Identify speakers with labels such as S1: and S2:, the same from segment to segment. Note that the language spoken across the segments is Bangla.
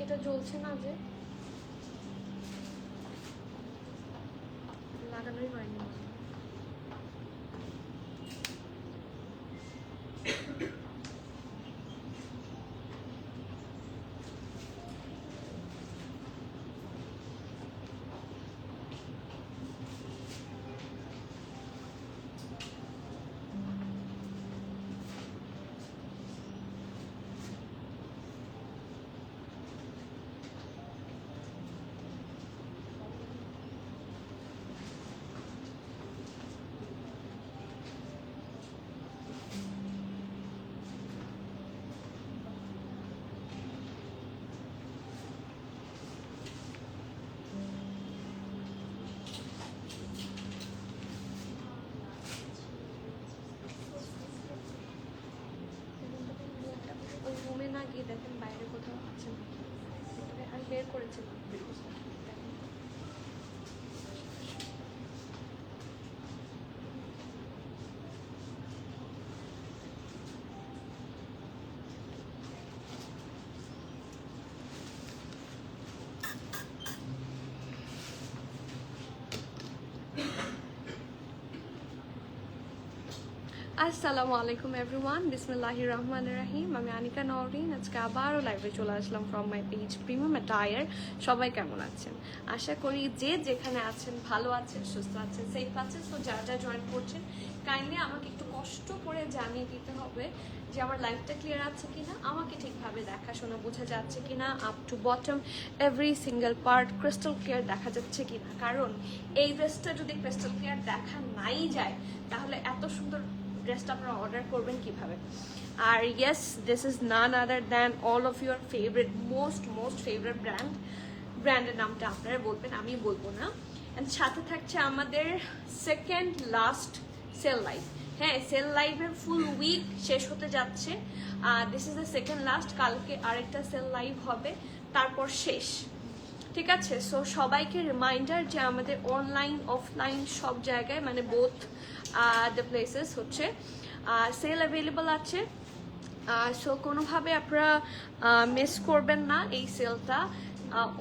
S1: এটা জ্বলছে না যে, লাগানোই হয়নি। রুমে না গিয়ে দেখেন বাইরে কোথাও আছে নাকি, আমি বের করেছিলাম। আসসালামু আলাইকুম এভরিওয়ান, বিসমিল্লাহির রহমানির রহিম। আমি আনিকা নওরিন। আজকে আবারও লাইভে চলে আসলাম from my page premium attire. সবাই কেমন আছেন? আশা করি যে যেখানে আছেন ভালো আছেন, সুস্থ আছেন, সেফ আছেন। তো যারা যারা জয়েন করছেন কাইন্ডলি আমাকে একটু কষ্ট করে জানিয়ে দিতে হবে যে আমার লাইফটা ক্লিয়ার আছে কিনা, আমাকে ঠিকভাবে দেখাশোনা বোঝা যাচ্ছে কিনা, up to bottom every single part crystal clear দেখা যাচ্ছে কিনা। কারণ এই ড্রেসটা যদি ক্রিস্টাল ক্লিয়ার দেখা নাই যায় তাহলে এত সুন্দর ড্রেসটা আপনারা অর্ডার করবেন কিভাবে? আর yes, this is none other than all of your favourite most favourite ব্র্যান্ডের নামটা আপনারা বলবেন, আমি বলবো না। অ্যান্ড সাথে থাকছে আমাদের সেকেন্ড লাস্ট সেল লাইভ। হ্যাঁ, সেল লাইভের ফুল উইক শেষ হতে যাচ্ছে। This is the second last. কালকে আরেকটা সেল লাইভ হবে, তারপর শেষ। ঠিক আছে? সো সবাইকে রিমাইন্ডার যে আমাদের অনলাইন অফলাইন সব জায়গায় মানে বোথ দ্য প্লেসেস হচ্ছে সেল অ্যাভেলেবল আছে। সো কোনোভাবে আপনারা মিস করবেন না এই সেলটা।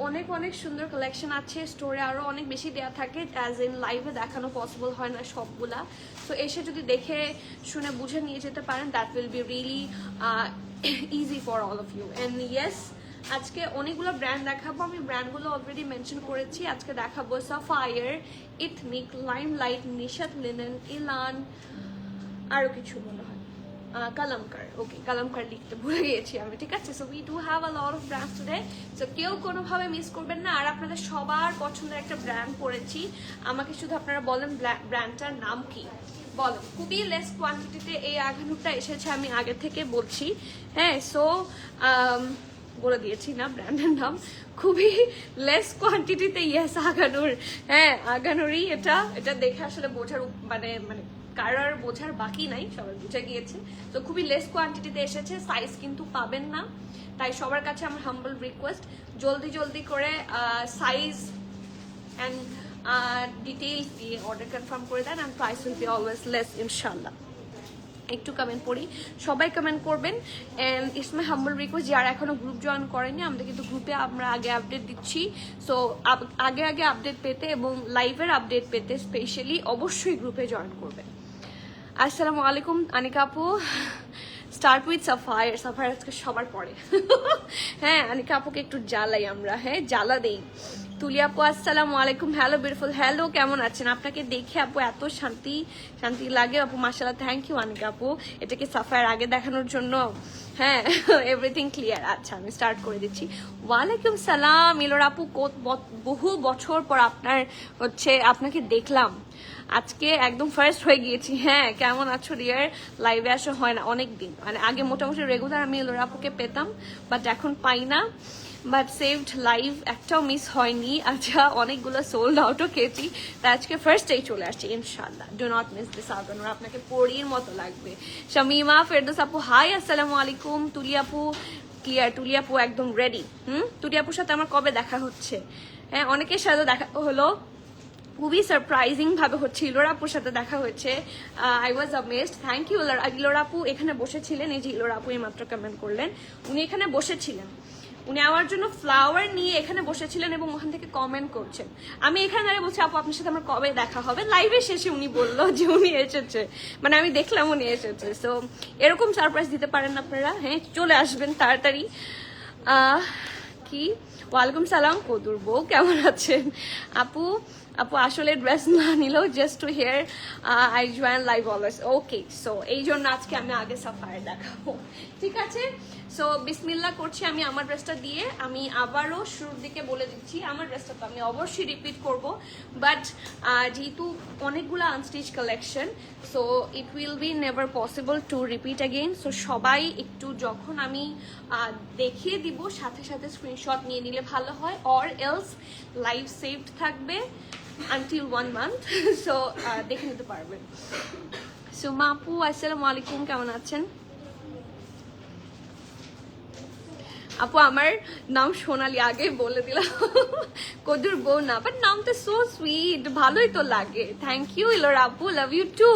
S1: অনেক অনেক সুন্দর কালেকশন আছে, স্টোরে আরও অনেক বেশি দেওয়া থাকে, অ্যাজ ইন লাইভে দেখানো পসিবল হয় না সবগুলা। সো এসে যদি দেখে শুনে বুঝে নিয়ে যেতে পারেন, that will be really easy for all of you. And yes, আজকে অনেকগুলো ব্র্যান্ড দেখাবো। আমি ব্র্যান্ডগুলো অলরেডি মেনশন করেছি। আজকে দেখাবো Sapphire, Ethnic, Limelight, Nishat Linen, Elan, আরও কিছু মনে হয় কালামকার। ওকে, কালামকার লিখতে ভুলে গিয়েছি আমি। ঠিক আছে? So we do have a lot of brands today. So কেউ কোনোভাবে মিস করবেন না। আর আপনাদের সবার পছন্দের একটা ব্র্যান্ড পড়েছি, আমাকে শুধু আপনারা বলেন ব্র্যান্ডটার নাম কি বলেন। খুবই লেস কোয়ান্টিটিতে এই আঘানুরটা এসেছে, আমি আগে থেকে বলছি। হ্যাঁ, সো বলে দিয়েছি না ব্র্যান্ডের নাম, খুবই লেস কোয়ান্টিটিতে। ইয়েস, আগানুর। হ্যাঁ, আগানুরই এটা। এটা দেখে আসলে বোঝার মানে কারার বোঝার বাকি নাই, সবাই বুঝে গিয়েছে। তো খুবই লেস কোয়ান্টিটিতে এসেছে, সাইজ কিন্তু পাবেন না। তাই সবার কাছে আমার হাম্বল রিকোয়েস্ট, জলদি করে সাইজ অ্যান্ড ডিটেইলস দিয়ে অর্ডার কনফার্ম করে দেন, and price will be always less ইনশাল্লাহ। একটু কমেন্ট পড়ি, সবাই কমেন্ট করবেন। And it's my humble request, যারা এখনো গ্রুপ জয়েন করেনি, আমাদের কিন্তু গ্রুপে আমরা আগে আপডেট দিচ্ছি। সো আগে আপডেট পেতে এবং লাইভের আপডেট পেতে স্পেশালি অবশ্যই গ্রুপে জয়েন করবেন। আসসালামু আলাইকুম আনিকা আপু। Start with Sapphire. সাফায়ার আজকে সবার পরে। হ্যাঁ, আনিকা আপুকে একটু জ্বালাই আমরা, হ্যাঁ জ্বালা দেই। তুলি আপু আসসালামু আলাইকুম। হ্যালো বিউটিফুল, হ্যালো, কেমন আছেন? আপনাকে দেখে আপু এত শান্তি লাগে আপু, মাশাআল্লাহ। থ্যাংক ইউ আনিকা আপু, এটাকে সাফায়ার আগে দেখানোর জন্য। হ্যাঁ, এভরিথিং ক্লিয়ার। আচ্ছা, আমি স্টার্ট করে দিচ্ছি। ওয়ালাইকুম সালাম ইলোর আপু, বহু বছর পর আপনাকে দেখলাম আজকে, একদম ফার্স্ট হয়ে গিয়েছি। হ্যাঁ, কেমন আছো ডিয়ার? লাইভে আসা হয় না অনেক দিন, মানে আগে মোটামুটি রেগুলার আমি ইলোর আপুকে পেতাম, বাট এখন পাই না। বাট সেভড লাইভ একটাও মিস হয়নি। আচ্ছা, অনেকগুলো সোল্ড আউটও খেয়েছি, তাই আজকে ফার্স্টেই চলে আসছি ইনশাল্লাহ। Do not miss this Aganoor, আপনাকে পরীর মতো লাগবে। শামিমা, ফেরদৌস আপু হাই, আসসালামু আলাইকুম। তুলি আপু ক্লিয়ার, তুলি আপু একদম রেডি। তুলি আপুর সাথে আমার কবে দেখা হচ্ছে? হ্যাঁ, অনেকের সাথে দেখা হলো, খুবই সারপ্রাইজিং ভাবে হচ্ছে। ইলোর আপুর সাথে দেখা হয়েছে, I was amazed. Thank you ইলোর আপু। এখানে বসেছিলেন, এই যে ইলোর আপু এই মাত্র কমেন্ট করলেন, উনি এখানে বসেছিলেন। উনি আমার জন্য ফ্লাওয়ার নিয়ে এখানে বসেছিলেন এবং ওখান থেকে কমেন্ট করছেন। আমি এখানে দাঁড়িয়ে বলছি আপু আপনার সাথে আমার কবে দেখা হবে, লাইভে শেষে উনি বললো যে উনি এসেছে, মানে আমি দেখলাম উনি এসেছে। সো এরকম সারপ্রাইজ দিতে পারেন আপনারা, হ্যাঁ চলে আসবেন তাড়াতাড়ি। কি ওয়ালাইকুম সালাম কদুর বউ, কেমন আছেন? আপু আসলে ড্রেস না নিলেও just to hear I join live always. Okay, so এই জন্য আজকে আমি আগে সাফায়ার দেখাবো, ঠিক আছে? সো বিসমিল্লাহ করছি আমি আমার ড্রেসটা দিয়ে। আমি আবারও শুরুর দিকে বলে দিচ্ছি আমার ড্রেসটা তো আমি অবশ্যই রিপিট করব, বাট যেহেতু অনেকগুলো unstitch collection, so it will be never possible to repeat again. So সবাই একটু যখন আমি দেখিয়ে দিব সাথে সাথে স্ক্রিনশট নিয়ে নিলে ভালো হয়, অর এলস লাইভ সেভড থাকবে আনটিল 1 month। সো দেখে নিতে পারবেন। সো মাপু আসসালামু আলাইকুম, কেমন আছেন? আপু আমার নাম সোনালি, আগে বলে দিলাম, কদুর বউ না, বাট নামটা সো সুইট, ভালোই তো লাগে। থ্যাংক ইউ ইলোর আপু, লাভ ইউ টু।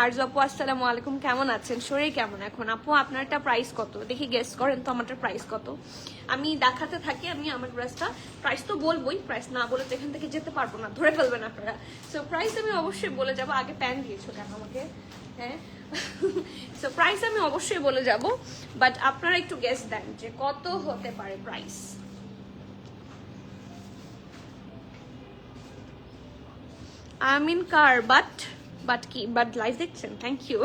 S1: আর আপু আসসালামু আলাইকুম, কেমন আছেন? শরীর কেমন এখন? আপু আপনারটা প্রাইস কত দেখি, গেস করেন তো আমারটা প্রাইস কত। আমি দেখাতে থাকি, আমি আমার ড্রেসটা প্রাইস তো বলবোই, প্রাইস না বলে তো এখান থেকে যেতে পারবো না, ধরে ফেলবেন আপনারা। সো প্রাইস আমি অবশ্যই বলে যাবো। আগে প্যান দিয়েছো কেন আমাকে? হ্যাঁ, সো প্রাইস আমি অবশ্যই বলে যাব, বাট আপনারা একটু গেস দেন যে কত হতে পারে প্রাইস। আমিন কার বাট কি বাট লাইভ দেখছেন, থ্যাংক ইউ।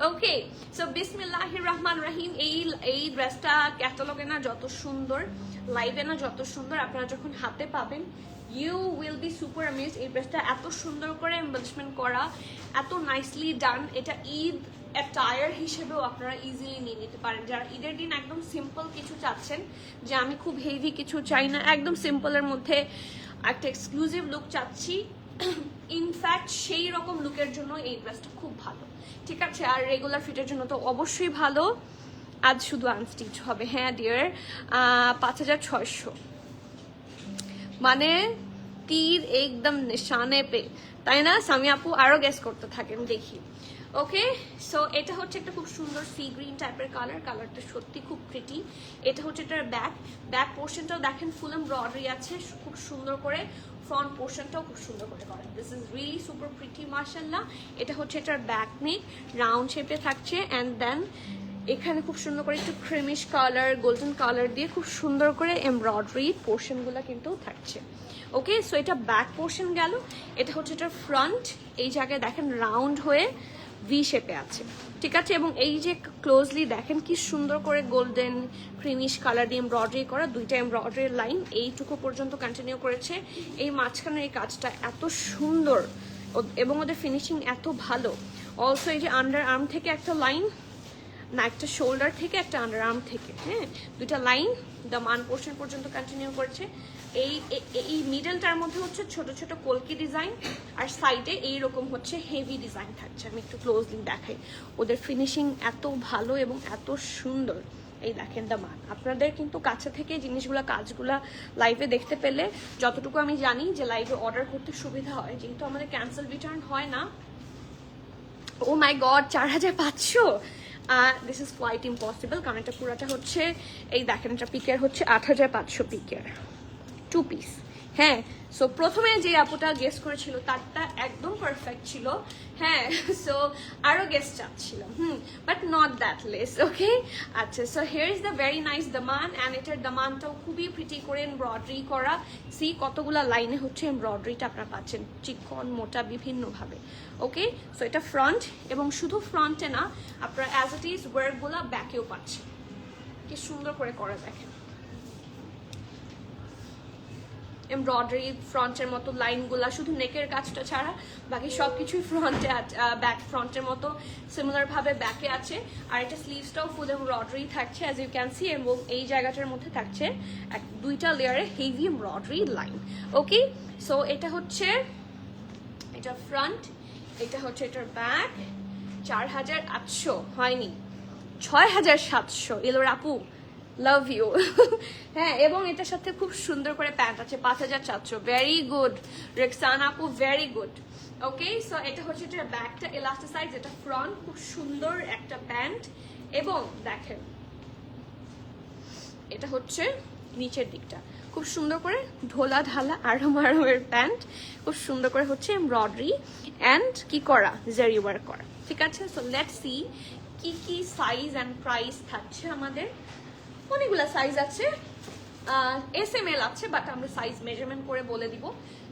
S1: ওকে, সো বিসমিল্লাহির রহমান রহিম। এই ড্রেসটা ক্যাটালগে না যত সুন্দর, লাইভে না যত সুন্দর, আপনারা যখন হাতে পাবেন you will be super amazed. এই ড্রেসটা এত সুন্দর করে এমবেলিশমেন্ট করা, এত নাইসলি ডান। এটা ঈদ অ্যাটায়ার হিসেবেও আপনারা ইজিলি নিয়ে নিতে পারেন। যারা ঈদের দিন একদম সিম্পল কিছু চাচ্ছেন, যে আমি খুব হেভি কিছু চাই না, একদম সিম্পলের মধ্যে একটা এক্সক্লুসিভ লুক চাচ্ছি, ইনফ্যাক্ট সেই রকম লুকের জন্য এই ড্রেসটা খুব ভালো, ঠিক আছে? আর রেগুলার ফিটের জন্য তো অবশ্যই ভালো। আজ শুধু আনস্টিচ হবে, হ্যাঁ ডিয়ার। 5600, মানে তীর একদম নিশানে পে, তাই না? সামি আপু আরো গেস করতে থাকেন, দেখি। ওকে, সো এটা হচ্ছে একটা খুব সুন্দর সি গ্রিন টাইপের কালারটা সত্যি খুব প্রিটি। এটা হচ্ছে এটার ব্যাক পোর্শনটাও দেখেন ফুল এমব্রয়ডারি আছে খুব সুন্দর করে, ফ্রন্ট পোর্শনটাও খুব সুন্দর করে করা। This is really super pretty মাশাআল্লাহ। এটা হচ্ছে এটার ব্যাক নেক, রাউন্ড শেপে থাকছে, অ্যান্ড দেন এখানে খুব সুন্দর করে একটু ক্রিমিশ কালার, গোল্ডেন কালার দিয়ে খুব সুন্দর করে এমব্রয়ডারি পোর্শনগুলো কিন্তু থাকছে। ওকে, সো এটা ব্যাক পোর্শন গেল। এটা হচ্ছে এটার ফ্রন্ট, এই জায়গায় দেখেন রাউন্ড হয়ে ভি শেপে আছে, ঠিক আছে? এবং এই যে ক্লোজলি দেখেন কি সুন্দর করে গোল্ডেন ক্রিমিশ কালার দিয়ে এমব্রয়ডারি করা, দুইটা এমব্রয়ডারি লাইন এইটুকু পর্যন্ত কন্টিনিউ করেছে। এই মাঝখানের এই কাজটা এত সুন্দর এবং ওদের ফিনিশিং এত ভালো। অলসো এই যে আন্ডার আর্ম থেকে একটা লাইন, না একটা শোল্ডার থেকে একটা আন্ডার আর্ম থেকে, হ্যাঁ দুইটা লাইন দামান পোর্শন পর্যন্ত কন্টিনিউ করছে। এই মিডলটার মধ্যে হচ্ছে ছোট ছোট কলকি ডিজাইন, আর সাইডে এইরকম হচ্ছে হেভি ডিজাইন থাকছে। আমি একটু ক্লোজলি দেখাই, ওদের ফিনিশিং এত ভালো এবং এত সুন্দর। এই দেখেন দামান, আপনাদের কিন্তু কাছে থেকে জিনিসগুলো কাজগুলা লাইভে দেখতে পেলে যতটুকু আমি জানি যে লাইভে অর্ডার করতে সুবিধা হয়, যেহেতু আমাদের ক্যান্সেল রিটার্ন হয় না। Oh my god, 4500! This is quite impossible, কারণ এটা পুরোটা হচ্ছে এই দেখেন, এটা পিকের হচ্ছে 8500 পিকের 2 পিস। হ্যাঁ, সো প্রথমে যে আপুটা গেস করেছিল তারটা একদম পারফেক্ট ছিল, হ্যাঁ। সো আরো গেস চাচ্ছিলাম, বাট নট দ্যাট লেস। ওকে, আচ্ছা, so here is the very nice Daman, and এটার দামানটাও খুবই প্রিটি করে এমব্রয়ডারি করা। সি কতগুলা লাইনে হচ্ছে এমব্রয়ডারিটা আপনারা পাচ্ছেন, চিকন মোটা বিভিন্নভাবে। ওকে, সো এটা ফ্রন্ট, এবং শুধু ফ্রন্টে না, আপনারা অ্যাজ ইট ইজ ওয়ার্কগুলা ব্যাকেও পাচ্ছেন, কি সুন্দর করে করা দেখেন। এমব্রয়ডারি ফ্রন্টের মতো লাইনগুলা, শুধু নেকের কাজটা ছাড়া বাকি সবকিছুই ফ্রন্টে, ব্যাক ফ্রন্টের মতো সিমিলার ভাবে ব্যাকে আছে। আর এটা স্লিভসটাও ফুল এমব্রয়ডারি থাকছে অ্যাজ ইউ ক্যান সি, এবং এই জায়গাটার মধ্যে থাকছে দুইটা লেয়ারে হেভি এমব্রয়ডারি লাইন। ওকে, সো এটা হচ্ছে এটা ফ্রন্ট, এটা হচ্ছে এটার ব্যাক। 4800 হয়নি, 6700। এলোর আপু লাভ ইউ। হ্যাঁ, এবং এটার সাথে খুব সুন্দর করে প্যান্ট আছে 5400। ভেরি গুড রেক্সান আপু, ভেরি গুড। ওকে, সো এটা হচ্ছে এটার ব্যাকটা এলাস্টিসাইজ, এটা ফ্রন্ট, খুব সুন্দর একটা প্যান্ট। এবং দেখেন এটা হচ্ছে নিচের দিকটা, খুব সুন্দর করে ঢোলা ঢালা আরামের প্যান্ট, খুব সুন্দর করে হচ্ছে এমব্রয়ডারি অ্যান্ড কি করা, জারি ওয়ার্ক করা। ঠিক আছে, সো লেটস সি কি কি সাইজ অ্যান্ড প্রাইস থাকছে আমাদের। অনেকগুলা সাইজ আছে, SML আছে, বাট আমরা সাইজ মেজারমেন্ট করে বলে দিব।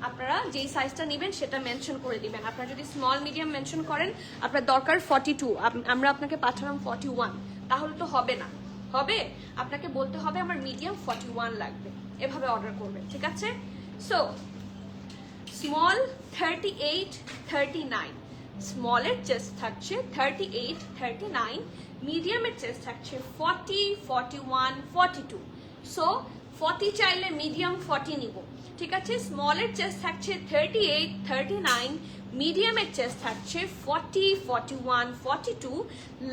S1: আপনারা যেই সাইজটা নেবেন সেটা মেনশন করে দিবেন। আপনারা যদি স্মল মিডিয়াম মেনশন করেন, আপনার দরকার 42, আমরা আপনাকে পাঠালাম 41, তাহলে তো হবে না। হবে, আপনাকে বলতে হবে আমার মিডিয়াম 41 লাগবে, এভাবে অর্ডার করবেন। ঠিক আছে, সো স্মল 38, 39, স্মলের চেস্ট থাকছে 38, 39, মিডিয়ামের চেস্ট থাকছে 40, 41, 42। সো 40 চাইলে মিডিয়াম 40 নিব। ঠিক আছে, স্মলের চেস্ট থাকছে 38, 39, মিডিয়ামের চেস্ট থাকছে 40, 41, 42,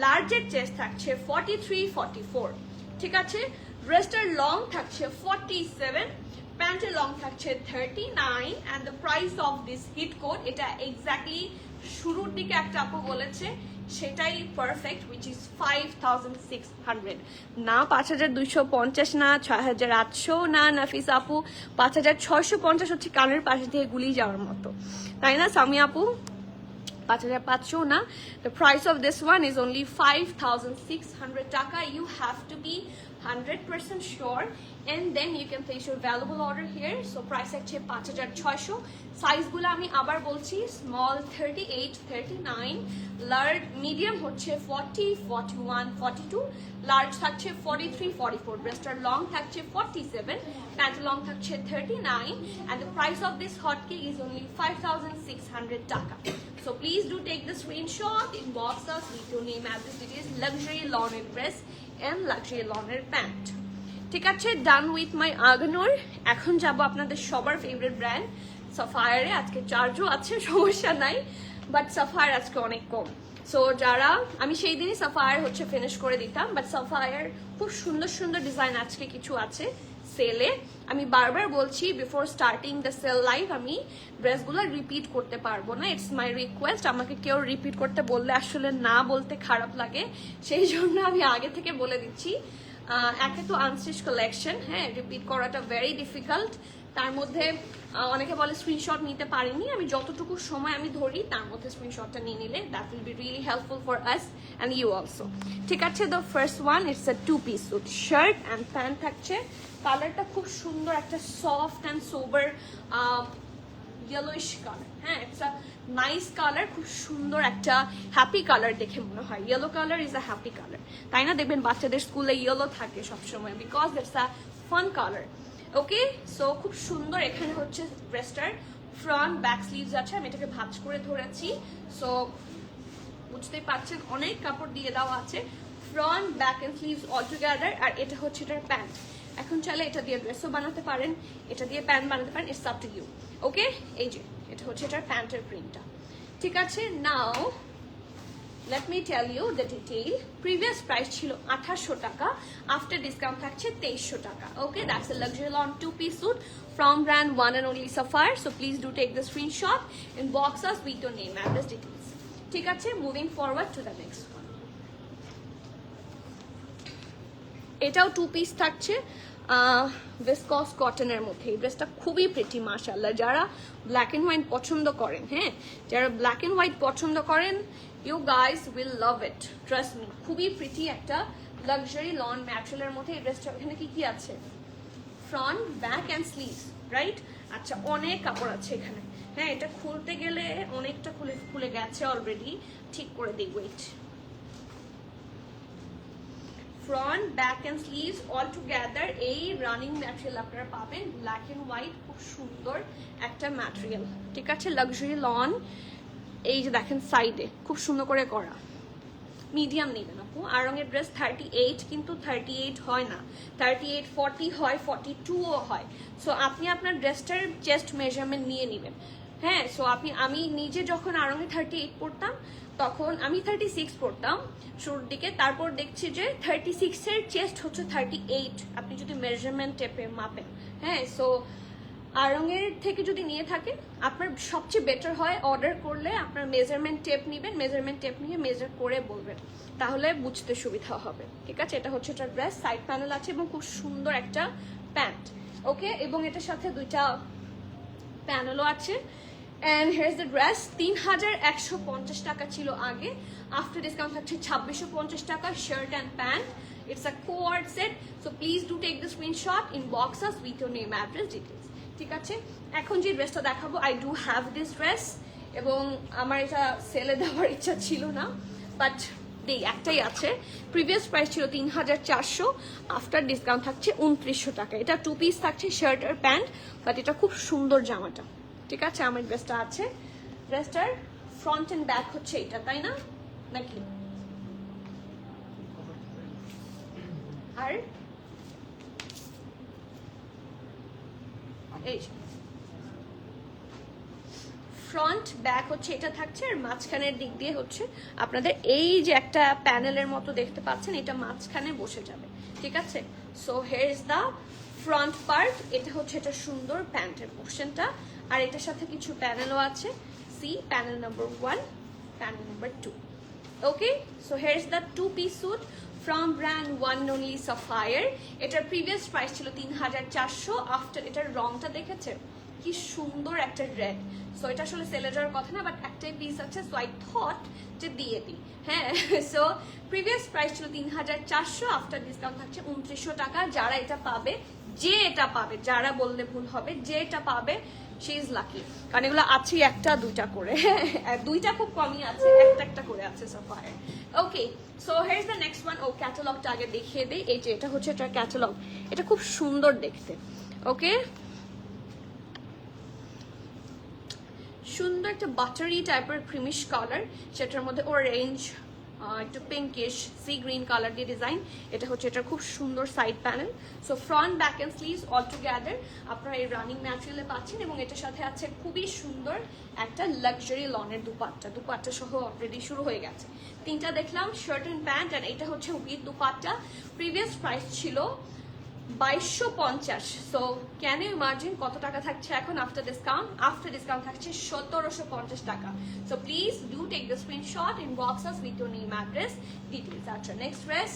S1: লার্জের চেস্ট থাকছে 43, 44। ঠিক আছে, ড্রেসটার লং থাকছে 47, প্যান্টের লং থাকছে 39, and the price of this hit code, এটা এক্স্যাক্টলি শুরুর দিকে একটা আপু বলেছে, সেটাই পারফেক্ট, which is 5600, না 5250, না 6800, না নাফিস আপু 5650 হচ্ছে কানের পাশে থেকে গুলি যাওয়ার মতো, তাই না সামিয়া আপু? 5500 না। The price of this one is only 5600 টাকা. You have to be 100% sure, and then you can place your valuable order here. So price হচ্ছে 5600. সাইজ গুলো আমি আবার বলছি, স্মল 38, 39, লার্জ মিডিয়াম হচ্ছে 40, 41, 42, লার্জ থাকছে 43, 44, ড্রেসটার লং থাকছে 47, প্যান্ট লং থাকছে 39, and the price of this hotcake is only 5600 টাকা. So please do take the screenshot, inbox us with your name, address, details, luxury lawner dress and luxury lawner pant. ঠিক আছে, ডান উইথ মাই আগানোর। এখন যাব আপনাদের সবার ফেভারিট ব্র্যান্ড সাফায়ারে। আজকে চার্জও আছে, সমস্যা নাই, বাট সাফায়ার আজকে অনেক কম। সো যারা, আমি সেই দিনই সাফায়ার হচ্ছে ফিনিশ করে দিতাম, বাট সাফায়ার খুব সুন্দর সুন্দর ডিজাইন আজকে কিছু আছে সেলে। আমি বারবার বলছি, before starting the sale live আমি ড্রেসগুলো রিপিট করতে পারবো না, ইটস মাই রিকোয়েস্ট। আমাকে কেউ রিপিট করতে বললে আসলে না বলতে খারাপ লাগে, সেই জন্য আমি আগে থেকে বলে দিচ্ছি। একে তো আনস্টিচ কালেকশন, হ্যাঁ, রিপিট করাটা ভেরি ডিফিকাল্ট। তার মধ্যে অনেকে বলে স্ক্রিনশট নিতে পারিনি, আমি যতটুকু সময় আমি ধরি তার মধ্যে স্ক্রিনশটটা নিয়ে নিলে that will be really helpful for us and you also. ঠিক আছে, the first one, it's a 2-piece suit, shirt and pant থাকছে। কালারটা খুব সুন্দর, একটা soft and sober yellowish colour, হ্যাঁ, একটা নাইস কালার, খুব সুন্দর একটা হ্যাপি কালার দেখে মনে হয়। Yellow colour is a happy colour, তাই না? দেখবেন বাচ্চাদের স্কুলে ইয়েলো থাকে সবসময়, because that's a fun colour. Okay, so খুব সুন্দর। এখানে হচ্ছে ড্রেসটার ফ্রন্ট ব্যাক স্লিভস আছে, আমি এটাকে ভাঁজ করে ধরেছি, সো বুঝতেই পারছেন অনেক কাপড় দিয়ে দেওয়া আছে, front back and sleeves all together. আর এটা হচ্ছে এটার প্যান্ট। এখন চাইলে এটা দিয়ে ড্রেসও বানাতে পারেন, এটা দিয়ে প্যান্ট বানাতে পারেন, ইটস আপ টু ইউ। ওকে, এই যে এটা হচ্ছে এটার প্যান্টের প্রিন্টটা। ঠিক আছে, নাও let me tell you the detail. Previous price ছিল 2800 টাকা, after discount থাকছে 2300 টাকা। Okay, that's a luxury lawn 2-piece suit from brand one and only Sapphire. So please do take the screenshot, inbox us with your name, address, details. ঠিক আছে, moving forward to the next one. এটাও 2-piece থাকছে, ভিসকস কটনের মধ্যে। এই ড্রেসটা খুবই প্রিটি মাশাআল্লাহ। যারা ব্ল্যাক এন্ড হোয়াইট পছন্দ করেন, হ্যাঁ, যারা ব্ল্যাক এন্ড হোয়াইট পছন্দ করেন, you guys will love it, trust me. খুবই প্রিটি একটা লাক্সারি লন ম্যাটেরিয়ালের মধ্যে এই ড্রেসটা। এখানে কি কি আছে? Front, back and sleeves, right? আচ্ছা, অনেক কাপড় আছে এখানে, হ্যাঁ, এটা খুলতে গেলে অনেকটা খুলে গেছে অলরেডি, ঠিক করে দিই, wait. Front, back and sleeves all together এই রানিং ম্যাটেরিয়াল আপনারা পাবেন, ব্ল্যাক এন্ড হোয়াইট, খুব সুন্দর একটা ম্যাটেরিয়াল। ঠিক আছে, লাক্সারি লন। এই যে দেখেন সাইডে খুব সুন্দর করে করা। মিডিয়াম নেবেন আপু। আর রঙের ড্রেস 38, কিন্তু 38 হয় না, 38, 40 হয়, 42ও হয়। সো আপনি আপনার ড্রেসটার চেস্ট মেজারমেন্ট নিয়ে নেবেন, হ্যাঁ। সো আমি নিজে যখন আরঙে 38 পড়তাম, তখন আমি 36 পড়তাম শুরুর দিকে, তারপর দেখছি যে 36-এর চেস্ট হচ্ছে 38, আপনি যদি মেজারমেন্ট টেপে মাপেন, হ্যাঁ। সো আড়ংয়ের থেকে যদি নিয়ে থাকেন আপনার সবচেয়ে বেটার হয় অর্ডার করলে আপনার মেজারমেন্ট টেপ নেবেন, মেজারমেন্ট টেপ নিয়ে মেজার করে বলবেন, তাহলে বুঝতে সুবিধা হবে। ঠিক আছে, এটা হচ্ছে একটা ড্রেস, সাইড প্যানেল আছে এবং খুব সুন্দর একটা প্যান্ট। ওকে, এবং এটার সাথে দুইটা প্যানেলও আছে। And here is the dress. 3150 টাকা ছিল আগে, আফটার ডিসকাউন্ট থাকছে 2650 টাকা। Shirt and pant, it's a coord set. So please do take the screenshot, inbox us with your name, address, details. ঠিক আছে, এখন যে ড্রেসটা দেখাবো, I do have this dress, এবং আমার এটা সেলে দেওয়ার ইচ্ছা ছিল না, বাট একটাই আছে। প্রিভিয়াস প্রাইস ছিল 3400, আফটার ডিসকাউন্ট থাকছে 2900 টাকা। এটা 2 পিস থাকছে, শার্ট আর প্যান্ট, বাট এটা খুব সুন্দর জামাটা। ঠিক আছে, আমার ড্রেসটা আছে। ড্রেসটার ফ্রন্ট এন্ড ব্যাক হচ্ছে এটা, তাই না নাকি? আর এই ফ্রন্ট ব্যাক হচ্ছে এটা থাকছে, আর মাঝখানের দিক দিয়ে হচ্ছে আপনাদের এই যে একটা প্যানেলের মতো দেখতে পাচ্ছেন, এটা মাঝখানে বসে যাবে। ঠিক আছে, so here is the front part. এটা হচ্ছে এটা সুন্দর প্যান্টের পোর্শনটা, আর এটার সাথে কিছু প্যানেলও আছে। See panel number 1, panel number 2। Okay, so here is the 2 piece suit from brand one only Sapphire. এটার প্রিভিয়াস প্রাইস ছিল 3400, আফটার এটার রংটা দেখেছে কি সুন্দর একটা রেড। সো এটা আসলে সেলে যাওয়ার কথা না, বাট একটাই পিস আছে, সো আই থট যে দিয়ে দিই। হ্যাঁ, সো প্রিভিয়াস প্রাইস ছিল 3400, আফটার ডিসকাউন্ট থাকছে 2900 টাকা। যারা এটা পাবে, যে এটা পাবে, যারা বললে ভুল হবে, যে এটা পাবে শি ইজ লাকি, কারণ এগুলো আছে একটা দুইটা করে, দুইটা খুব কমই আছে, একটা করে আছে Sapphire. Okay, so here is the next one. ও ক্যাটালগটা আগে দেখিয়ে দেই। এই যে এটা হচ্ছে এটা ক্যাটালগ, এটা খুব সুন্দর দেখতে। ওকে, সুন্দর একটা বাটারি টাইপের ক্রিমিশ কালার, সেটার মধ্যে অরেঞ্জ, একটু পিঙ্কিশ, সি গ্রিন কালার দিয়ে ডিজাইন। এটা হচ্ছে এটা খুব সুন্দর side panel. So front, back and sleeves all together আপনারা এই রানিং ম্যাটেরিয়ালে পাচ্ছেন, এবং এটার সাথে আছে খুবই সুন্দর একটা লাক্সারি লনের দুপাট্টা সহ অলরেডি শুরু হয়ে গেছে। 3টা দেখলাম, শার্ট এন্ড প্যান্ট, আর এটা হচ্ছে উইথ দুপাট্টা। প্রিভিয়াস প্রাইস ছিল 2250। সো ক্যান ইউ ইমাজিন কত টাকা থাকছে এখন আফটার ডিসকাউন্ট? আফটার ডিসকাউন্ট থাকছে 1750 টাকা। So please do take the screenshot, inbox us with your name, address, details. আচ্ছা, নেক্সট ড্রেস,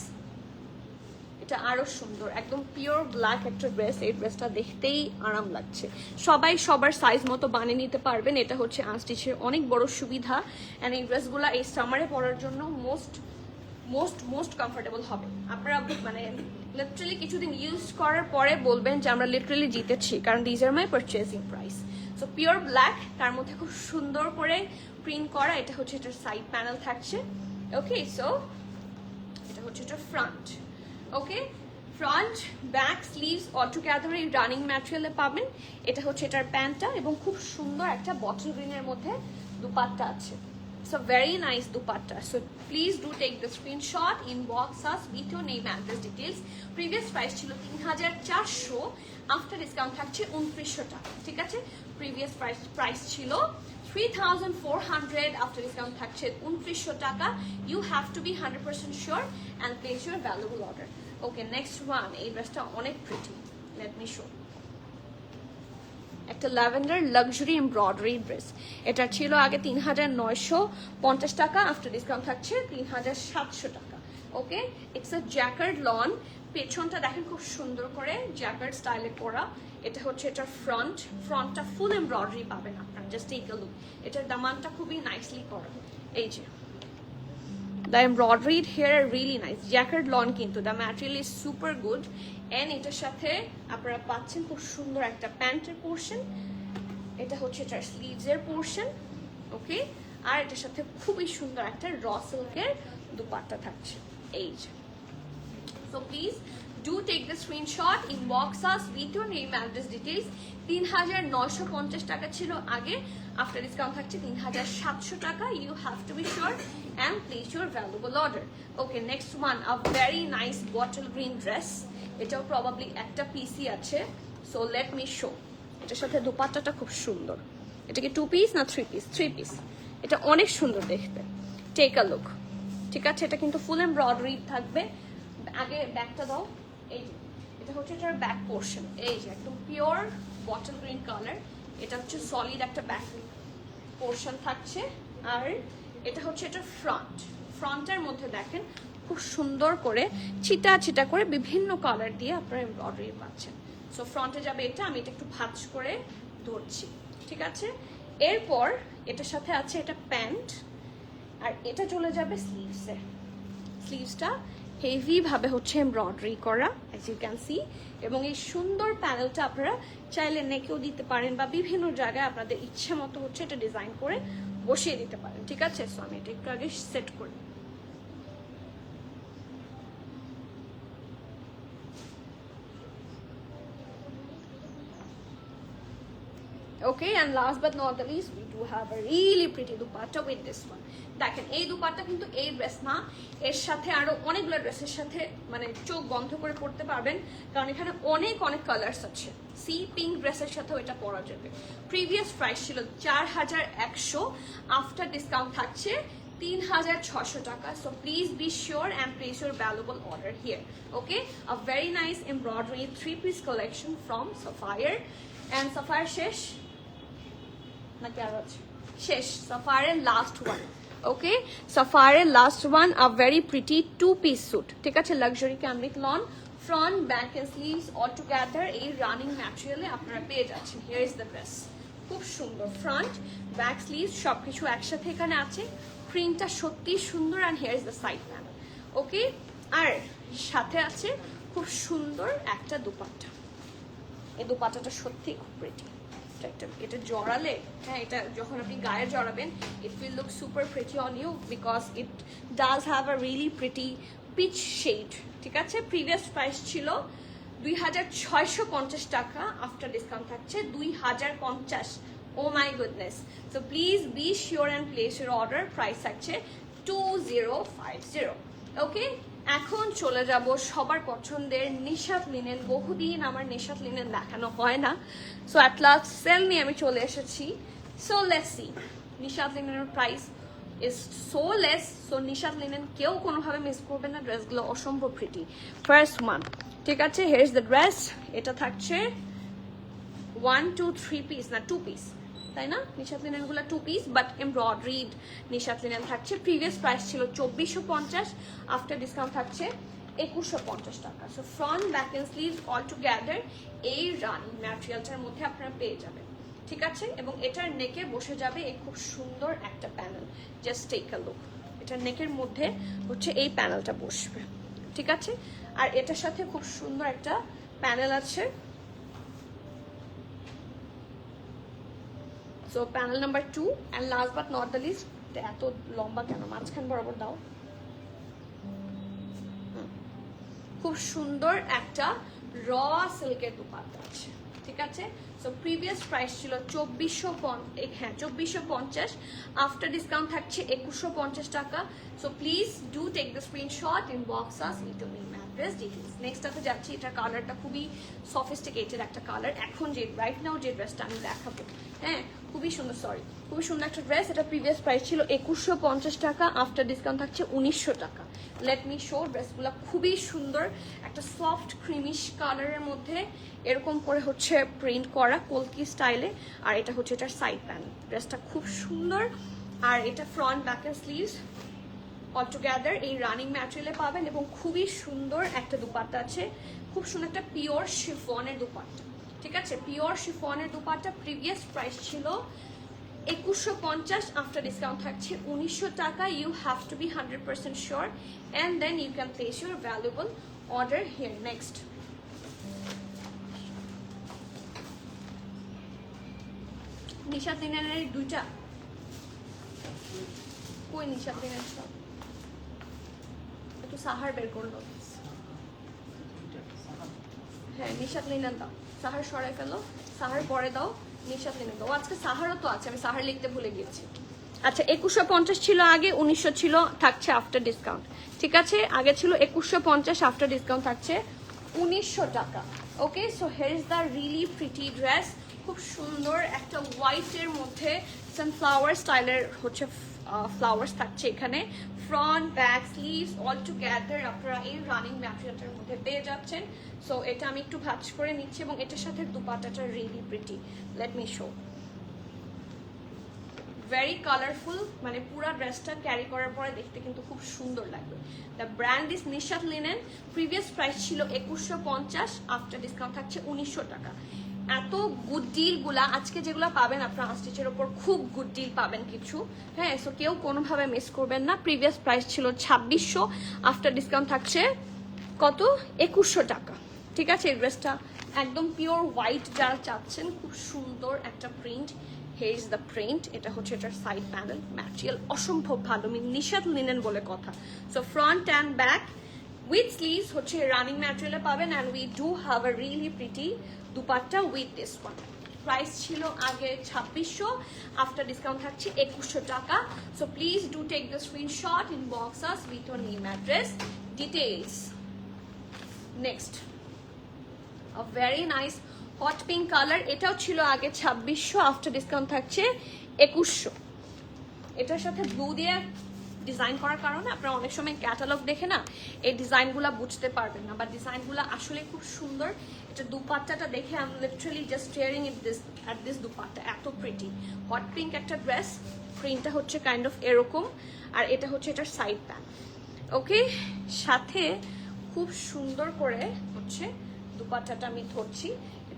S1: এটা আরো সুন্দর, একদম পিওর ব্ল্যাক একটা ড্রেস। এই ড্রেসটা দেখতেই আরাম লাগছে, সবাই সবার সাইজ মতো বানিয়ে নিতে পারবেন। এটা হচ্ছে আনস্টিচের অনেক বড় সুবিধা, অ্যান্ড এই ড্রেসগুলো এই সামারে পরার জন্য মোস্ট কমফোর্টেবল হবে। আপনারা মানে লিটারালি কিছুদিন ইউজ করার পরে বলবেন যে আমরা লিটারালি জিতেছি, কারণ these are my purchasing price. So pure black, তার মধ্যে খুব সুন্দর করে প্রিন্ট করা। এটা হচ্ছে এটার সাইড প্যানেল থাকছে। ওকে, সো এটা হচ্ছে এটার front. Okay, front, back, sleeves all together এই রানিং ম্যাটেরিয়ালে পাবেন। এটা হচ্ছে এটার প্যান্টটা, এবং খুব সুন্দর একটা বটল গ্রিনের মধ্যে দুপাট্টা আছে। So very nice dupatta. So please do take the screenshot, inbox us with your name, address, details. Previous price ছিল 3400, after discount থাকছে 2900 টাকা। ঠিক আছে, previous price ছিল 3400, after discount থাকছে 2900 টাকা। You have to be 100% sure and place your valuable order. Okay, next one. এই ড্রেসটা অনেক pretty. Let me show. একটা ল্যাভেন্ডার লাক্সারি এমব্রয়ডারি ড্রেস। এটা ছিল আগে 3950 টাকা, আফটার ডিসকাউন্ট থাকছে 3700 টাকা। ওকে, ইটস আ জ্যাকার্ড লন। পেছনটা দেখেন খুব সুন্দর করে জ্যাকার্ড স্টাইলে করা। এটা হচ্ছে এটার ফ্রন্টটা ফুল এমব্রয়ডারি পাবেন আপনারা, জাস্ট টেক আ লুক। এটার দামানটা খুবই নাইসলি করা। এই যে the embroidered here are really nice. Jacquard lawn কিন্তু the material is super good, and এটার সাথে আপনারা পাচ্ছেন খুব সুন্দর একটা প্যান্টের পোরশন। এটা হচ্ছে এটার স্লিভস এর পোরশন। ওকে, আর এটার সাথে খুবই সুন্দর একটা র সিল্কের দুপাট্টা থাকছে। এই যে, so please do take the screenshot, inbox us with your name, address, details. 3950 টাকা ছিল আগে, after discount থাকছে 3700 টাকা। You have to be sure and place your valuable order. Okay, next one, a very nice bottle green dress. এটাও probably একটা পিসি আছে, so let me show. এটার সাথে দুপাট্টাটা খুব সুন্দর। এটা কি 2 পিস না 3 পিস? 3 পিস। এটা অনেক সুন্দর দেখতে, take a look। ঠিক আছে, এটা কিন্তু ফুল এমব্রয়ডারি থাকবে। আগে ব্যাকটা দাও। এই যে এটা হচ্ছে এটার ব্যাক পোর্শন। এই যে একদম পিওর বটল গ্রিন কালার। এটা হচ্ছে সলিড একটা ব্যাক পোর্শন থাকছে, আর এটা হচ্ছে এটা ফ্রন্টের মধ্যে দেখেন খুব সুন্দর করে ছিটা ছিটা করে বিভিন্ন কালার দিয়ে আপনারা এমব্রয়ডারি পাচ্ছেন। সো ফ্রন্টে যাবে এটা, আমি এটা একটু ভাঁজ করে ধরছি, ঠিক আছে। এরপর এটার সাথে আছে এটা প্যান্ট, আর এটা চলে যাবে স্লিভসে। স্লিভসটা হেভি ভাবে হচ্ছে এমব্রয়ডারি করা অ্যাজ ইউ ক্যান সি, এবং এই সুন্দর প্যানেলটা আপনারা চাইলে নেকেও দিতে পারেন বা বিভিন্ন জায়গায় আপনাদের ইচ্ছে মতো হচ্ছে এটা ডিজাইন করে বসিয়ে দিতে পারেন, ঠিক আছে। সো আমি এটা একটু আগে সেট করি। Okay, and last but not the least, we do have a really pretty dupatta with this one. দেখেন এই দুপাট্টা কিন্তু এই ড্রেস না, এর সাথে আরো অনেকগুলো ড্রেসের সাথে মানে চোখ বন্ধ করে পড়তে পারবেন, কারণ এখানে অনেক কালার্স আছে। সি পিঙ্ক ড্রেসের সাথেও এটা পরা যাবে। প্রিভিয়াস প্রাইস ছিল 4100, আফটার ডিসকাউন্ট থাকছে 3600 টাকা। So please be sure and place your valuable order here. Okay, a very nice embroidery 3-piece collection from Sapphire. And Sapphire শেষ নাকি আরো আছে? শেষ। Sapphire last one. Okay, Sapphire last one, a very pretty 2-piece suit, ঠিক আছে। Luxury cambric lawn, front back and sleeves all together এই রানিং ম্যাটেরিয়ালে আপনারা পেয়ে যাচ্ছেন। হিয়ার ইজ দ্য ড্রেস, খুব সুন্দর ফ্রন্ট ব্যাক স্লিভস সবকিছু একসাথে এখানে আছে। প্রিন্টটা সত্যি সুন্দর, and here is the side panel. Okay, আর সাথে আছে খুব সুন্দর একটা দুপাট্টা। এই দুপাট্টাটা সত্যি খুব প্রিটি। এটা জড়ালে, হ্যাঁ, এটা যখন আপনি গায়ে জড়াবেন it will look super pretty on you, because it does have a really pretty peach shade, ঠিক আছে। প্রিভিয়াস প্রাইস ছিল 2650 টাকা, আফটার ডিসকাউন্ট থাকছে 2050। Oh my goodness. So please be sure and place your order. Price থাকছে 2050। ওকে, এখন চলে যাব সবার পছন্দের নিশাত লিনেন। বহুদিন আমার নিশাত লিনেন দেখানো হয় না, সো অ্যাট লাস্ট সেল নিয়ে আমি চলে এসেছি। সো লেটস সি, নিশাত লিনেনের price is so less. So Nishat Linen কেউ কোনোভাবে মিস করবে না, ড্রেসগুলো অসম্ভব প্রিটি। ফার্স্ট ওয়ান, ঠিক আছে, হিয়ার ইজ দ্য ড্রেস। এটা থাকছে 1 2 3 পিস না 2 পিস, তাই না? নিশাত লিনেন গুলা 2 piece, but embroidered Nishat linen থাকছে। প্রিভিয়াস প্রাইস ছিল 2450, আফটার ডিসকাউন্ট থাকছে 2150 টাকা। So front back and sleeves all together এই রানিং ম্যাটেরিয়ালটার মধ্যে আপনারা পেয়ে যাবেন, ঠিক আছে। এবং এটার নেকে বসে যাবে এই খুব সুন্দর একটা panel. Just take a look, এটার নেকের মধ্যে হচ্ছে এই প্যানেলটা বসবে, ঠিক আছে। আর এটার সাথে খুব সুন্দর একটা প্যানেল আছে। So panel number 2, and last but not the least, এত লম্বা কেন, মাঝখান বরাবর দাও। খুব সুন্দর একটা র সিল্কের দুপাট্টা আছে, ঠিক আছে। সো প্রিভিয়াস প্রাইস ছিল 2450, আফটার ডিসকাউন্ট থাকছে 2150 টাকা। So please do take the screenshot, inbox us with the name address details. নেক্সটটাতে যাচ্ছি, এটার কালারটা খুবই সফিস্টিকেটেড একটা কালার। এখন যে রাইট নাও যে ড্রেসটা আমি দেখাবো, হ্যাঁ, খুবই সুন্দর, খুবই সুন্দর একটা ড্রেস। এটা প্রিভিয়াস প্রাইস ছিল 2150 টাকা, আফটার ডিসকাউন্ট থাকছে 1900 টাকা। Late me show. ড্রেসগুলো খুবই সুন্দর, একটা সফট ক্রিমিশ কালারের মধ্যে এরকম করে হচ্ছে প্রিন্ট করা কলকি স্টাইলে, আর এটা হচ্ছে এটার সাইড প্যানেল। ড্রেসটা খুব সুন্দর, আর এটা front back and sleeves all together এই রানিং ম্যাটেরিয়ালে পাবেন, এবং খুবই সুন্দর একটা দুপাট্টা আছে। খুব সুন্দর একটা পিওর শিফনের দুপাট্টা, ঠিক আছে। পিওর শিফনের দুপাট্টা প্রিভিয়াস প্রাইস ছিল 2150, আফটার ডিসকাউন্ট থাকছে 1900 টাকা। You have to be 100% sure, and then you can place your valuable order here. Next, Nishat লিনেনের দুইটা, কই নিশাত লিনেন সব একটু সাহার বের করলো। হ্যাঁ, নিশাত লিনেন দাও, সাহার সরাই ফেলো, সাহার পরে দাও, নিশাত লিনেন দাও। আজকে সাহারও তো আছে, আমি সাহার লিখতে ভুলে গিয়েছি। আচ্ছা, 2150 ছিল আগে, 1900 ছিল, থাকছে আফটার ডিসকাউন্ট, ঠিক আছে। আগে ছিল 2150, আফটার ডিসকাউন্ট থাকছে 1900 টাকা। Okay, so here is the really pretty dress. খুব সুন্দর একটা হোয়াইটের মধ্যে সানফ্লাওয়ার স্টাইলের হচ্ছে ফ্লাওয়ার্স থাকছে এখানে, front back sleeves all together আপনারা এই রানিং ম্যাটেরিয়ালটার মধ্যে পেয়ে যাচ্ছেন। সো এটা আমি একটু ভাঁজ করে নিচ্ছি এবং এটার সাথে দুপাট্টাটা really pretty, let me show. Very colourful, মানে পুরো ড্রেসটা ক্যারি করার পরে দেখতে কিন্তু খুব সুন্দর লাগবে। The brand is Nishat linen, previous price ছিল 2150, আফটার ডিসকাউন্ট থাকছে 1900 টাকা। এত গুড ডিল গুলা আজকে যেগুলো পাবেন আপনার আনস্টিচের ওপর খুব গুড ডিল পাবেন কিছু, হ্যাঁ। সো কেউ কোনোভাবে মিস করবেন না। প্রিভিয়াস প্রাইস ছিল 2600, আফটার ডিসকাউন্ট থাকছে কত, 2100 টাকা। ঠিক আছে, এই ড্রেসটা একদম পিওর হোয়াইট যারা চাচ্ছেন, খুব সুন্দর একটা print, here is the print, এটা হচ্ছে এটার সাইড প্যানেল, ম্যাটেরিয়াল অসম্ভব ভালো, নিশাত লিনেন বলে কথা। So front and back with sleeves হচ্ছে রানিং ম্যাটেরিয়ালে পাবেন, and we do have a really pretty dupatta with this one. Price ছিল আগে 2600, আফটার ডিসকাউন্ট থাকছে 2100 টাকা। So please do take the screenshot, inbox us with your name, address, details. Next, a very nice hot pink colour, এটাও ছিল আগে 2600, আফটার ডিসকাউন্ট থাকছে 2100। এটার সাথে ব্লু দিয়ে ডিজাইন করার কারণে আপনারা অনেক সময় ক্যাটালগ দেখে না এই ডিজাইনগুলো বুঝতে পারবেন না, বা ডিজাইনগুলো আসলে খুব সুন্দর। এটা দুপাট্টাটা দেখে I am literally just staring at this dupatta, এত প্রিটি। হট পিঙ্ক একটা ড্রেস, প্রিন্টটা হচ্ছে কাইন্ড অফ এরকম, আর এটা হচ্ছে এটার সাইড প্যান। ওকে, সাথে খুব সুন্দর করে হচ্ছে দুপাট্টাটা আমি ধরছি।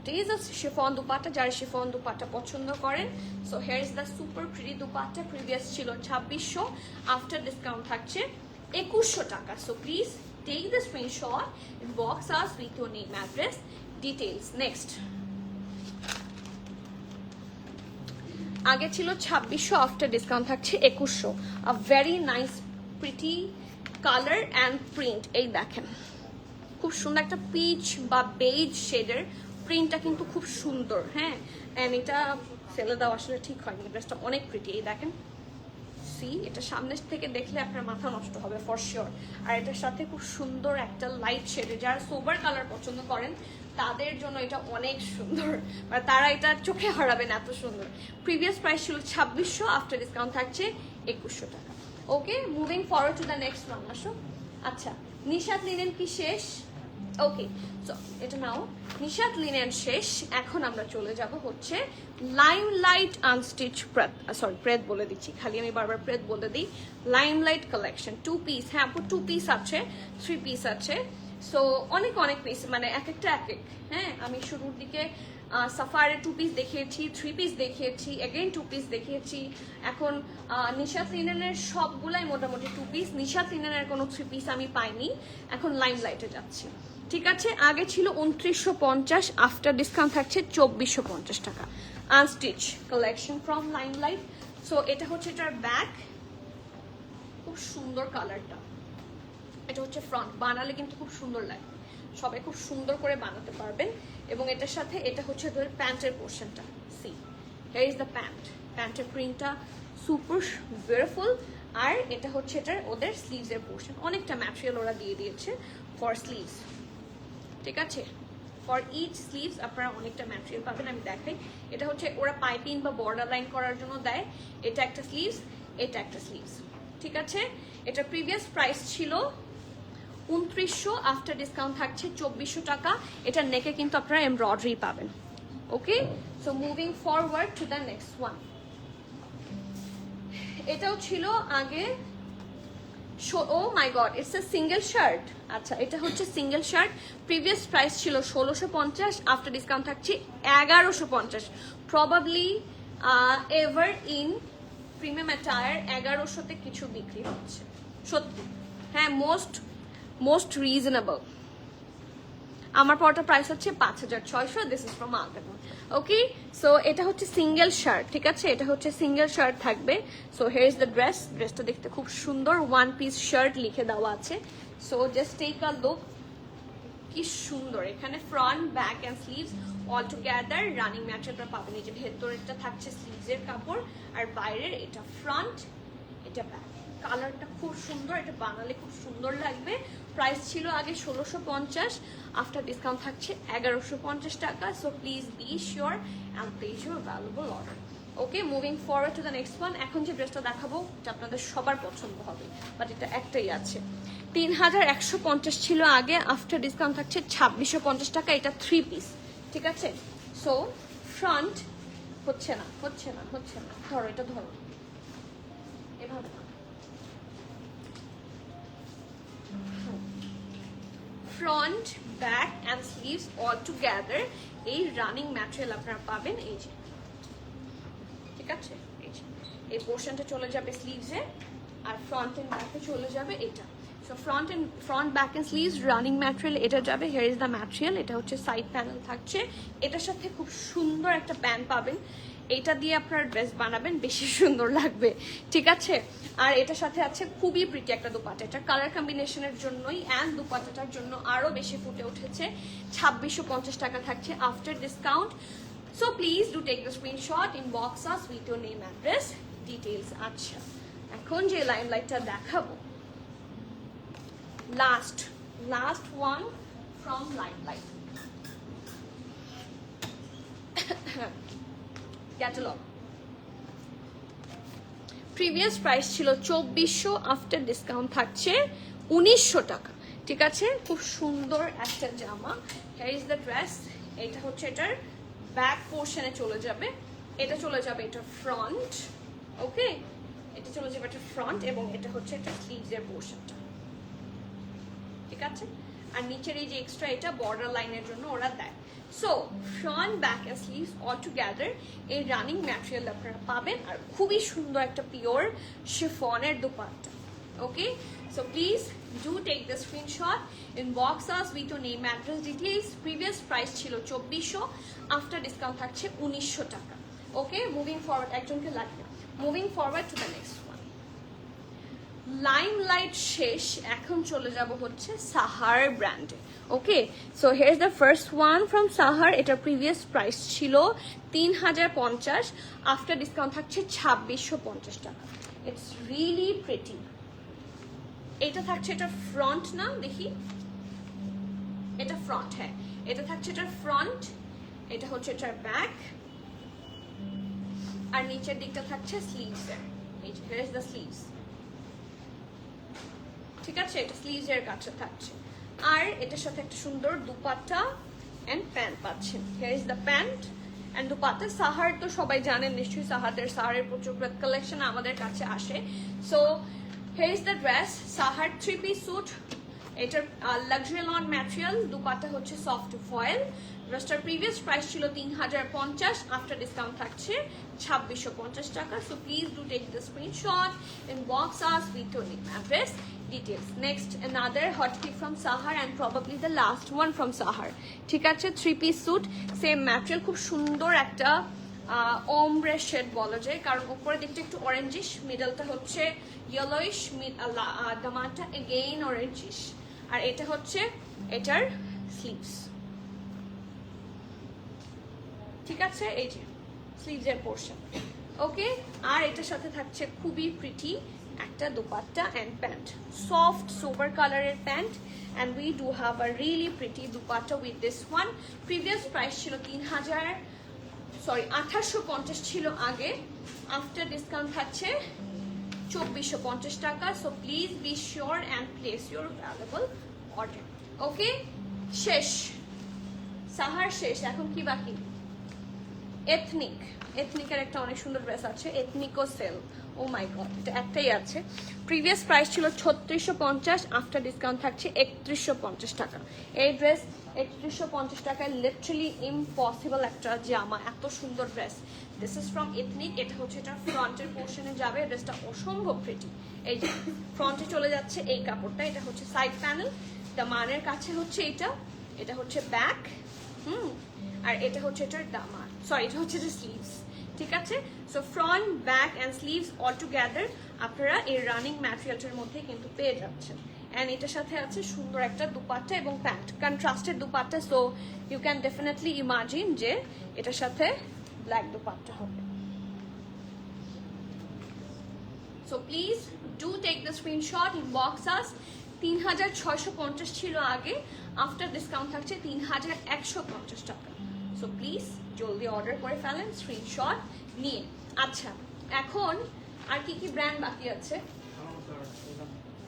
S1: It is a chiffon dupatta, যারা শিফন দুপাট্টা পছন্দ করেন। So here is the super pretty dupatta, previous ছিল 2600, আফটার ডিসকাউন্ট থাকছে 2100 টাকা। So please take the screenshot, inbox us with your name, address, details. Next, আগে ছিল 2600, আফটার ডিসকাউন্ট থাকছে 2100। A very nice pretty colour and print, এই দেখেন খুব সুন্দর একটা পিচ বা বেজ শেডের প্রিন্টটা কিন্তু খুব সুন্দর, হ্যাঁ। এন্ড এটা ফেলে দেওয়া আসলে ঠিক হয়নি, ড্রেসটা অনেক প্রিটি। এই দেখেন, সি, এটা সামনের থেকে দেখলে আপনার মাথা নষ্ট হবে ফর শিওর। আর এটার সাথে খুব সুন্দর একটা লাইট শেডে, যারা সোবার কালার পছন্দ করেন তাদের জন্য এটা অনেক সুন্দর, মানে তারা এটা চোখে হারাবেন, এত সুন্দর। প্রিভিয়াস প্রাইস ছিল 2600, আফটার ডিসকাউন্ট থাকছে 2100 টাকা। Okay, moving forward to the next one. আসো, আচ্ছা, নিশাত লিনেন কি শেষ? ওকে, সো এটা নাও, নিশাত লিনেন শেষ। এখন আমরা চলে যাব হচ্ছে লাইমলাইট আনস্টিচ প্রেদ, সরি প্রেদ বলে দিচ্ছি, খালি আমি বারবার প্রেদ বলে দিই। লাইমলাইট কালেকশন, 2 পিস, হ্যাঁ আপু 2 পিস আছে, 3 পিস আছে। সো অনেক অনেক পিস, মানে এক একটা এক এক, হ্যাঁ। আমি শুরুর দিকে সাফারে 2 পিস দেখিয়েছি, 3 পিস দেখিয়েছি, এগেইন 2 পিস দেখিয়েছি। এখন নিশাত লিনেনের সবগুলাই মোটামুটি 2 পিস, নিশাত লিনেনের কোনো 3 পিস আমি পাইনি। এখন লাইমলাইটে যাচ্ছি, ঠিক আছে। আগে ছিল 2950, আফটার ডিসকাউন্ট থাকছে 2450 টাকা। Unstitch collection from limelight. So এটা হচ্ছে এটার ব্যাক, খুব সুন্দর কালারটা। এটা হচ্ছে ফ্রন্ট, বানালে কিন্তু খুব সুন্দর লাগবে, সবাই খুব সুন্দর করে বানাতে পারবেন। এবং এটার সাথে এটা হচ্ছে ওদের প্যান্টের পোর্শনটা, see, here is the pant, প্যান্টের প্রিন্টটা সুপার বিউটিফুল। আর এটা হচ্ছে এটার ওদের স্লিভসের পোর্শন, অনেকটা ম্যাটেরিয়াল ওরা দিয়ে দিয়েছে ফর স্লিভস, ঠিক আছে। ফর ইচ স্লিভস আপনারা অনেকটা ম্যাটেরিয়াল পাবেন। আমি দেখাই, এটা হচ্ছে ওরা পাইপিং বা বর্ডার লাইন করার জন্য দেয়। এটা একটা স্লিভস, এটা একটা স্লিভস, ঠিক আছে। এটা প্রিভিয়াস প্রাইস ছিল 2900, আফটার ডিসকাউন্ট থাকছে 2400 টাকা। এটা নেকে কিন্তু আপনারা এমব্রয়ডারি পাবেন। Okay, so moving forward to the next one. এটাও ছিল আগে, oh my god, it's a single shirt. আচ্ছা, এটা হচ্ছে সিঙ্গেল শার্ট, প্রিভিয়াস প্রাইস ছিল 1650, আফটার ডিসকাউন্ট থাকছে 1150। Probably ever in premium attire 1100-তে কিছু বিক্রি হচ্ছে, সত্যি, হ্যাঁ, মোস্ট রিজনেবল। আমার পরটা প্রাইস হচ্ছে 5600, দিস ইজ ফ্রম আলকাটা। ওকে, সো এটা হচ্ছে সিঙ্গেল শার্ট, ঠিক আছে, এটা হচ্ছে সিঙ্গেল শার্ট থাকবে। So here is the dress, ড্রেসটা দেখতে খুব সুন্দর, 1 পিস শার্ট লিখে দেওয়া আছে। So just take a look, কি সুন্দর। এখানে front, back and sleeves all together running ম্যাটেরিয়ালটা পাবেন। এই যে ভেতরেরটা থাকছে স্লিভসের কাপড়, আর বাইরের এটা ফ্রন্ট, এটা ব্যাক। কালারটা খুব সুন্দর, এটা বানালে খুব সুন্দর লাগবে। প্রাইস ছিল আগে 1650, আফটার ডিসকাউন্ট থাকছে 1150 টাকা। So please be sure and place your valuable order. Okay, moving forward to the next one. এখন যে ড্রেসটা দেখাবো এটা আপনাদের সবার পছন্দ হবে, বাট এটা একটাই আছে। 3150 ছিল আগে, আফটার ডিসকাউন্ট থাকছে 2650 টাকা। এটা 3 পিস, ঠিক আছে? সো ফ্রন্ট হচ্ছে না, ধরো এটা ধরো এভাবে, front back and sleeves all together এই রানিং ম্যাটেরিয়াল আপনারা পাবেন। এই যে, ঠিক আছে, এই পোর্শনটা চলে যাবে স্লিভসে, আর ফ্রন্ট এন্ড ব্যাকে চলে যাবে এটা। So front back and sleeves running material এটা যাবে। Here is the material. এটা হচ্ছে সাইড প্যানেল থাকছে, এটার সাথে খুব সুন্দর একটা প্যান্ট পাবেন। এটা দিয়ে আপনার ড্রেস বানাবেন, বেশি সুন্দর লাগবে, ঠিক আছে? আর এটার সাথে আছে খুবই প্রিটি একটা দুপাট্টা। এটা কালার কম্বিনেশনের জন্যই অ্যান্ড দুপাট্টাটার জন্য আরো বেশি ফুটে উঠেছে। 2650 টাকা থাকছে after discount. So please do take the screenshot, inbox us with your name, address, details. আচ্ছা, এখন যে লাইমলাইটটা দেখাবো, last one from Limelight catalog. Previous price ছিল 2400, আফটার ডিসকাউন্ট থাকছে 1900 টাকা, ঠিক আছে? খুব সুন্দর একটা জামা। Here is the dress. এটা হচ্ছে এটার ব্যাক পোর্শনে চলে যাবে, এটা চলে যাবে এটা ফ্রন্ট, ওকে? এটা চলে যাবে এটা ফ্রন্ট, এবং এটা হচ্ছে এটা স্লিভসের পোর্শনটা, ঠিক আছে? আর নিচের এই যে এক্সট্রা এটা বর্ডার লাইনের জন্য ওরা দেয়। So front back and sleeves all together এই রানিং ম্যাটেরিয়াল আপনারা পাবেন, আর খুবই সুন্দর একটা পিওর শিফনের দুপাট্টা, ওকে? So please do take the screenshot, inbox us with your name, address, details. Previous price ছিল 2400, after discount থাকছে 1900 টাকা, ওকে? মুভিং ফরওয়ার্ড, একজনকে লাগবে। Moving forward to the next one. Limelight শেষ, এখন চলে যাব হচ্ছে সাহার ব্র্যান্ডে, okay? So here is the first one from Sahar. এটার প্রিভিয়াস প্রাইস ছিল 3050, আফটার ডিসকাউন্ট থাকছে 2650 টাকা। It's really pretty. এটা থাকছে এটা ফ্রন্ট, না দেখি, এটা ফ্রন্ট, হ্যাঁ এটা থাকছে এটার ফ্রন্ট, এটা হচ্ছে এটার ব্যাক, আর নিচের দিকটা থাকছে স্লিভস এর। এই যে হিয়ার ইজ দ্য স্লিভস, ঠিক আছে? এটা স্লিভস এর কাছে থাকছে, আর এটার সাথে একটা সুন্দর দুপাট্টা এন্ড প্যান্ট পাচ্ছেন। Here is the pant and dupatta. Sahar তো সবাই জানেন নিশ্চয়ই, সাহারের প্রচুর কালেকশন আমাদের কাছে আসে। So here is the dress, Sahar 3-piece suit. এটার লাক্সারি লন ম্যাটেরিয়াল, দুপাট্টা হচ্ছে সফট ফয়েল। ড্রেসটার প্রিভিয়াস প্রাইস ছিল 3050, আফটার ডিসকাউন্ট থাকছে 2650 টাকা। So please do take the screenshot, inbox us with your name, address, details. Next, another hot pick from Sahar and probably the last one from Sahar, ঠিক আছে? 3-piece suit, সেম ম্যাটেরিয়াল, খুব সুন্দর একটা ombre শেড বলা যায়, কারণ উপরের দিকটা একটু অরেঞ্জিশ, মিডলটা হচ্ছে ইয়েলোইশ, দামানটা এগেইন অরেঞ্জিশ, আর এটা হচ্ছে এটার স্লিভস, ঠিক আছে? এই যে স্লিভসের পোর্শন, ওকে? আর এটার সাথে থাকছে খুবই প্রিটি একটা দুপাট্টা এন্ড প্যান্ট, সফট সোবার কালারের pant, and we do have a really pretty dupatta with this one. Previous price ছিল 1850 ছিল আগে, আফটার ডিসকাউন্ট থাকছে 2450 টাকা। So please be sure and place your valuable order, okay? শেষ, সাহার শেষ। এখন কি বাকি? এথনিকের একটা অনেক সুন্দর ড্রেস আছে, এথনিকো সেল। ও মাই গড, এটা একটাই আছে। প্রিভিয়াস প্রাইস ছিল 3650, আফটার ডিসকাউন্ট থাকছে 3150 টাকা। এই ড্রেস 3150 টাকায় লিটারালি ইম্পসিবল একটা জামা, এত সুন্দর dress. This is from ethnic. এটা হচ্ছে এটা ফ্রন্টের পোর্শনে যাবে, ড্রেসটা অসম্ভব প্রিটি। এই যে ফ্রন্টে চলে যাচ্ছে এই কাপড়টা, এটা হচ্ছে সাইড প্যানেল, দামানের কাছে হচ্ছে এটা হচ্ছে ব্যাক, আর এটা হচ্ছে এটার দামান, সরি এটা হচ্ছে যে স্লিভস, ঠিক আছে? So front back and sleeves all together আপনারা এই রানিং ম্যাটেরিয়ালটার মধ্যে কিন্তু পেয়ে যাচ্ছেন। অ্যান্ড এটার সাথে আছে সুন্দর একটা দুপাট্টা এবং pant, contrasted dupatta. So you can definitely imagine যে এটার সাথে ব্ল্যাক দুপাট্টা হবে। So please do take the screenshot, inbox us. 3650 ছিল আগে, আফটার ডিসকাউন্ট থাকছে 3150 টাকা। সো প্লিজ জলদি অর্ডার করে ফেলেন স্ক্রিনশট নিয়ে। আচ্ছা, এখন আর কি কি ব্র্যান্ড বাকি আছে?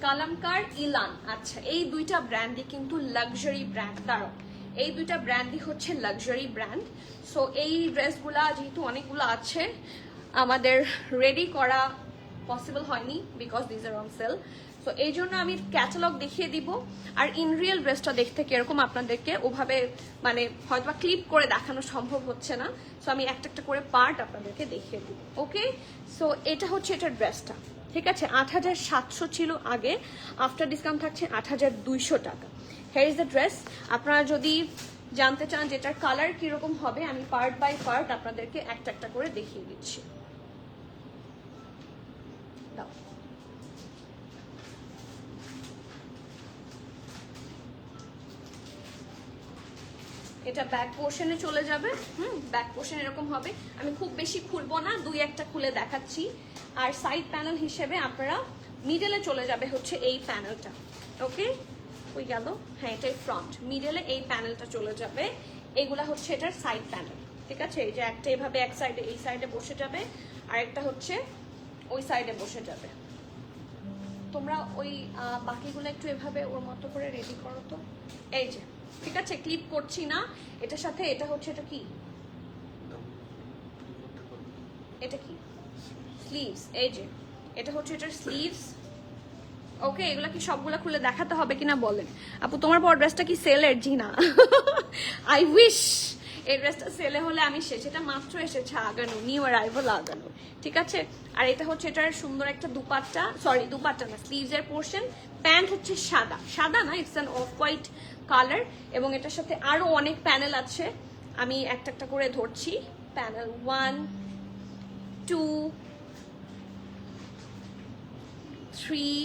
S1: কালামকার, ইলান। আচ্ছা, এই দুইটা ব্র্যান্ডই কিন্তু লাক্সারি ব্র্যান্ড। দাঁড়াও, এই দুইটা ব্র্যান্ডই হচ্ছে লাক্সারি ব্র্যান্ড। সো এই ড্রেসগুলা যেহেতু অনেকগুলো আছে, আমাদের রেডি করা পসিবল হয়নি because these are on sell. So এই জন্য আমি ক্যাটালগ দেখিয়ে দিব, আর ইন রিয়েল ড্রেসটা দেখতে কিরকম আপনাদেরকে ওভাবে মানে হয়তো ক্লিপ করে দেখানো সম্ভব হচ্ছে না। সো আমি একটা একটা করে পার্ট আপনাদেরকে দেখিয়ে দিব। ওকে, সো এটা হচ্ছে এটার ড্রেসটা, ঠিক আছে? ৮৭০০ ছিল আগে, আফটার ডিসকাউন্ট থাকছে ৮২০০ টাকা। Hair is the dress. আপনারা যদি জানতে চান যে এটার কালার কিরকম হবে, আমি পার্ট বাই পার্ট আপনাদেরকে একটা একটা করে দেখিয়ে দিচ্ছি। দাও, এটা ব্যাক পোর্শনে চলে যাবে। ব্যাক পোর্শন এরকম হবে। আমি খুব বেশি খুলবো না, দুই একটা খুলে দেখাচ্ছি। আর সাইড প্যানেল হিসেবে আপনারা মিডলে চলে যাবে হচ্ছে এই প্যানেলটা। ওকে, ওই গেল, হ্যাঁ এটাই ফ্রন্ট। মিডলে এই প্যানেলটা চলে যাবে, এগুলা হচ্ছে এটার সাইড প্যানেল, ঠিক আছে? এই যে একটা এভাবে এক সাইডে, এই সাইডে বসে যাবে, আর একটা হচ্ছে ওই সাইডে বসে যাবে। তোমরা ওই বাকিগুলো একটু এভাবে ওর মতো করে রেডি করো তো। এই যে, ঠিক আছে, ক্লিপ করছি না। এটার সাথে এটা হচ্ছে, এটা কি, এটা কি স্লিভস। এই যে এটা হচ্ছে এটার স্লিভস। ওকে, এগুলা কি সবগুলা খুলে দেখাতে হবে কিনা বলেন? আপু তোমার পর ড্রেসটা কি সেলের? জি না, আই উইশ এই ড্রেসটা সেলে হলে আমি শেষ। এটা মাত্র এসেছে আগানো, নিউ অ্যারাইভাল আগানো, ঠিক আছে? আর এটা হচ্ছে এটার সুন্দর একটা দুপাট্টা, সরি দুপাট্টা না, স্লিভস এর পোর্শন। প্যান্ট হচ্ছে সাদা, সাদা না, it's an of white colour. এবং এটার সাথে আরো অনেক প্যানেল আছে, আমি একটা একটা করে ধরছি। প্যানেল 1, 2, 3,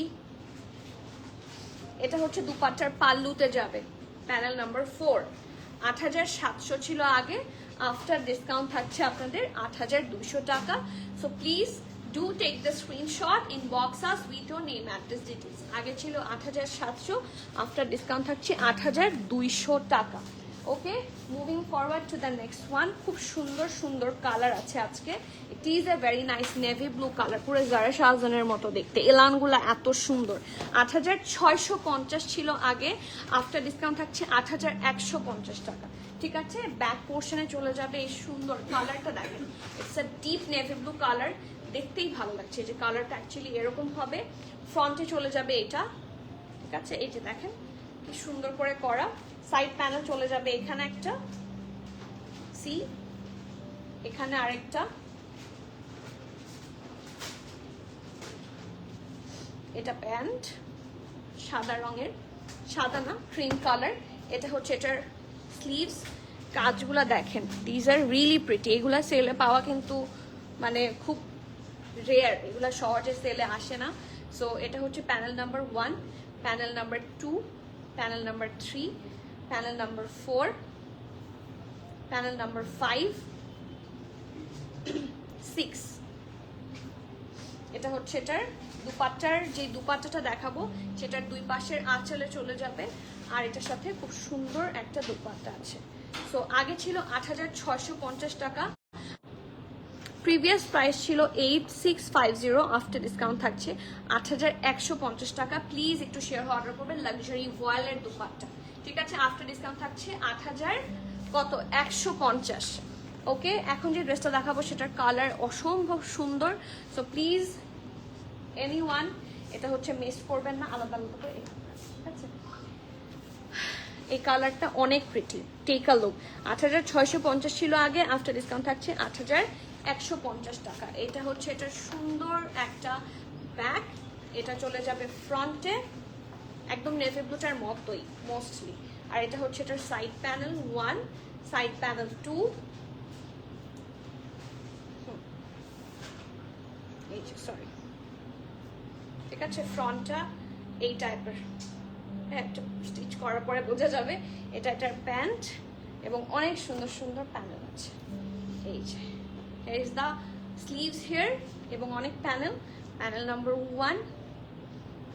S1: এটা হচ্ছে দুপাট্টার পাল্লুতে যাবে। প্যানেল নাম্বার 4, ৮৭০০ ছিল আগে, আফটার ডিসকাউন্ট থাকছে আপনাদের ৮২০০ টাকা। So please do take the screenshot, inbox us with your name address details. আগে ছিল ৮৭০০, আফটার ডিসকাউন্ট থাকছে ৮২০০ টাকা। Okay, moving forward to the next one. খুব সুন্দর সুন্দর কালার আছে আজকে। It is a very nice navy blue colour, পুরো জারা শাহজানের মতো দেখতে। এলানগুলো এত সুন্দর। ৮৬৫০ ছিল আগে, আফটার ডিসকাউন্ট থাকছে ৮১৫০ টাকা, ঠিক আছে? ব্যাক পোর্শনে চলে যাবে। এই সুন্দর কালারটা দেখেন, it's a deep navy blue colour, দেখতেই ভালো লাগছে। যে কালারটা অ্যাকচুয়ালি এরকম হবে। ফ্রন্টে চলে যাবে এটা, ঠিক আছে? এই যে দেখেন কি সুন্দর করে করা। সাইড প্যানেল চলে যাবে এখানে একটা, সি এখানে আরেকটা, এটা প্যান্ট সাদা রঙের, সাদা না ক্রিম কালার। এটা হচ্ছে এটার স্লিভস। কাজগুলা দেখেন, দিজ আর রিয়েলি প্রিটি। এগুলা সেলে পাওয়া কিন্তু মানে খুব রেয়ার, এগুলা সহজে সেলে আসে না। সো এটা হচ্ছে panel number 1, panel number 2, panel number 3, panel number 4, panel number 5, 6। এটা হচ্ছে এটার দুপাট্টার, যে দুপাট্টাটা দেখাবো সেটার দুই পাশের আঁচলে চলে যাবে। আর এটার সাথে খুব সুন্দর একটা দুপাট্টা আছে। সো আগে ছিল ৮৬৫০ টাকা, প্রিভিয়াস প্রাইস ছিল 8650, আফটার ডিসকাউন্ট থাকছে ৮১৫০ টাকা। প্লিজ একটু শেয়ার অর্ডার করবেন। লাক্সারি ভয়েলের দুপাট্টা, ঠিক আছে? আফটার ডিসকাউন্ট থাকছে ১৫০। ওকে, এখন যে ড্রেসটা দেখাবো সেটার কালার অসম্ভব সুন্দর। সো প্লিজ এনিওয়ান, এটা হচ্ছে মিস করবেন না, আলাদা আলাদা করে, ঠিক আছে? এই কালারটা অনেক প্রিটি, টেক আ লুক। ৮৬৫০ ছিল আগে, আফটার ডিসকাউন্ট থাকছে ৮১৫০ টাকা। এটা হচ্ছে এটার সুন্দর একটা ব্যাক, এটা চলে যাবে ফ্রন্টে, একদম নেভি ব্লুটার মতোই মোস্টলি। আর এটা হচ্ছে এটার সাইড প্যানেল 1, সাইড প্যানেল 2, এই যে সরি, ঠিক আছে? ফ্রন্টটা এই টাইপের, একটা স্টিচ করার পরে বোঝা যাবে। এটা এটার প্যান্ট, এবং অনেক সুন্দর সুন্দর প্যানেল আছে। এই যে here is the sleeves here, এবং অনেক প্যানেল। প্যানেল নাম্বার 1,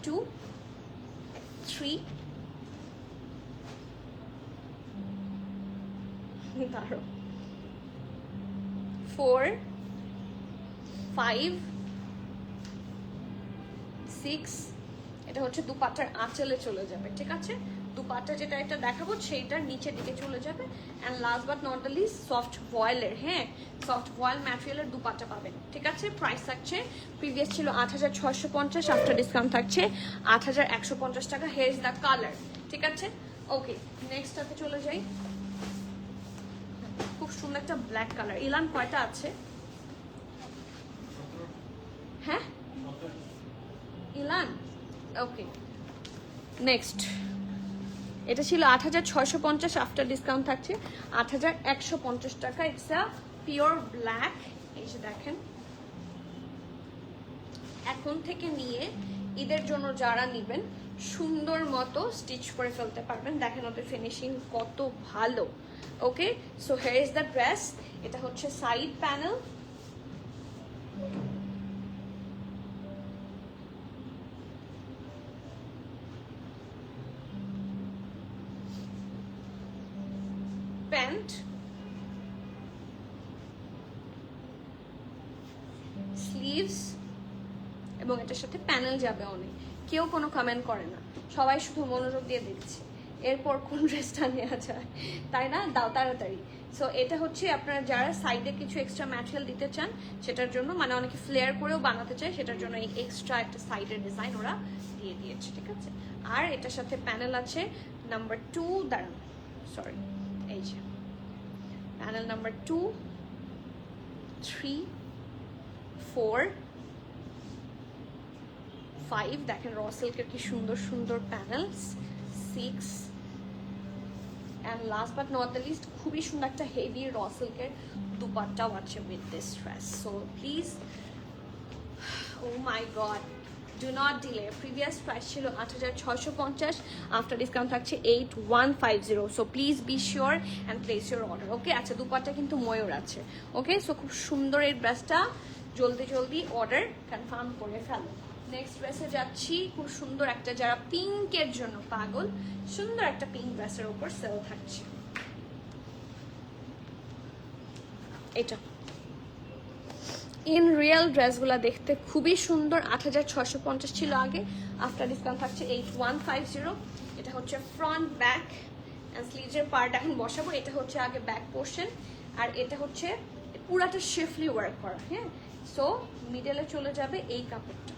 S1: 2, 3, দাঁড়ো 4 5 6, এটা হচ্ছে দুপাট্টার আঁচলে চলে যাবে, ঠিক আছে? দুপাট্টা যেটা এটা দেখাবো সেইটার নিচের দিকে চলে যাবে। And last but not the least soft ভয়েলের, হ্যাঁ সফট ভয়েল ম্যাটেরিয়ালের দুপাট্টা পাবেন, ঠিক আছে? প্রাইস থাকছে, প্রিভিয়াস ছিল 8650, আফটার ডিসকাউন্ট থাকছে 8150 টাকা। হেয়ার ইজ দ্য কালার, ঠিক আছে? ওকে, নেক্সটটাতে চলে যাই। খুব সুন্দর একটা ব্ল্যাক কালার। ইলান কয়টা আছে? হ্যাঁ ইলান, ওকে নেক্সট। এটা ছিল 8650, আফটার ডিসকাউন্ট থাকছে 8150 টাকা। It's a pure black. এই যে দেখেন, এখন থেকে নিয়ে ঈদের জন্য যারা নেবেন সুন্দর মতো স্টিচ করে ফেলতে পারবেন। দেখেন ওদের ফিনিশিং কত ভালো। Okay, so here is the dress. এটা হচ্ছে সাইড প্যানেল, প্যান্ট, স্লিভস, এবং এটার সাথে প্যানেল যাবে অনেক। কেউ কোনো কমেন্ট করে না, সবাই শুধু মনোযোগ দিয়ে দেখছে এরপর কোন ড্রেসটা নেওয়া যায়, তাই না? দাও তাড়াতাড়ি। সো এটা হচ্ছে আপনারা যারা সাইডে কিছু এক্সট্রা ম্যাটেরিয়াল দিতে চান সেটার জন্য, মানে অনেকে ফ্লেয়ার করেও বানাতে চায়, সেটার জন্য এই এক্সট্রা একটা সাইডের ডিজাইন ওরা দিয়ে দিয়েছে, ঠিক আছে? আর এটার সাথে প্যানেল আছে নাম্বার 2, দাঁড়ান সরি, এই যে প্যানেল নাম্বার 2 3 4 5, দেখেন র সিল্কের কি সুন্দর সুন্দর panels, 6, and last but not the least খুবই সুন্দর একটা হেভি র সিল্কের দুপাট্টাও আছে with this dress. So please, oh my god, do not delay. Previous price ছিল 8650, after discount থাকছে 8150. So please be sure and place your order. Okay, আচ্ছা দুপাট্টা কিন্তু ময়ূর আছে। ওকে, সো খুব সুন্দর এই ড্রেসটা, জলদি জলদি অর্ডার কনফার্ম করে ফেলো। নেক্সট ড্রেসে যাচ্ছি, খুব সুন্দর একটা, যারা পিঙ্কের জন্য পাগল, সুন্দর একটা পিঙ্ক ড্রেসের উপর সেল থাকছে। এটা ইন রিয়েল ড্রেসগুলো দেখতে খুবই সুন্দর। 8650 ছিল আগে, আফটার ডিসকাউন্ট থাকছে 8150। এটা হচ্ছে ফ্রন্ট ব্যাক অ্যান্ড স্লিভসের পার্ট এখন বসাবো। এটা হচ্ছে আগে ব্যাক পোর্শন, আর এটা হচ্ছে পুরাটা শেফলি ওয়ার্ক করা। হ্যাঁ, সো মিডলে চলে যাবে এই কাপড়টা,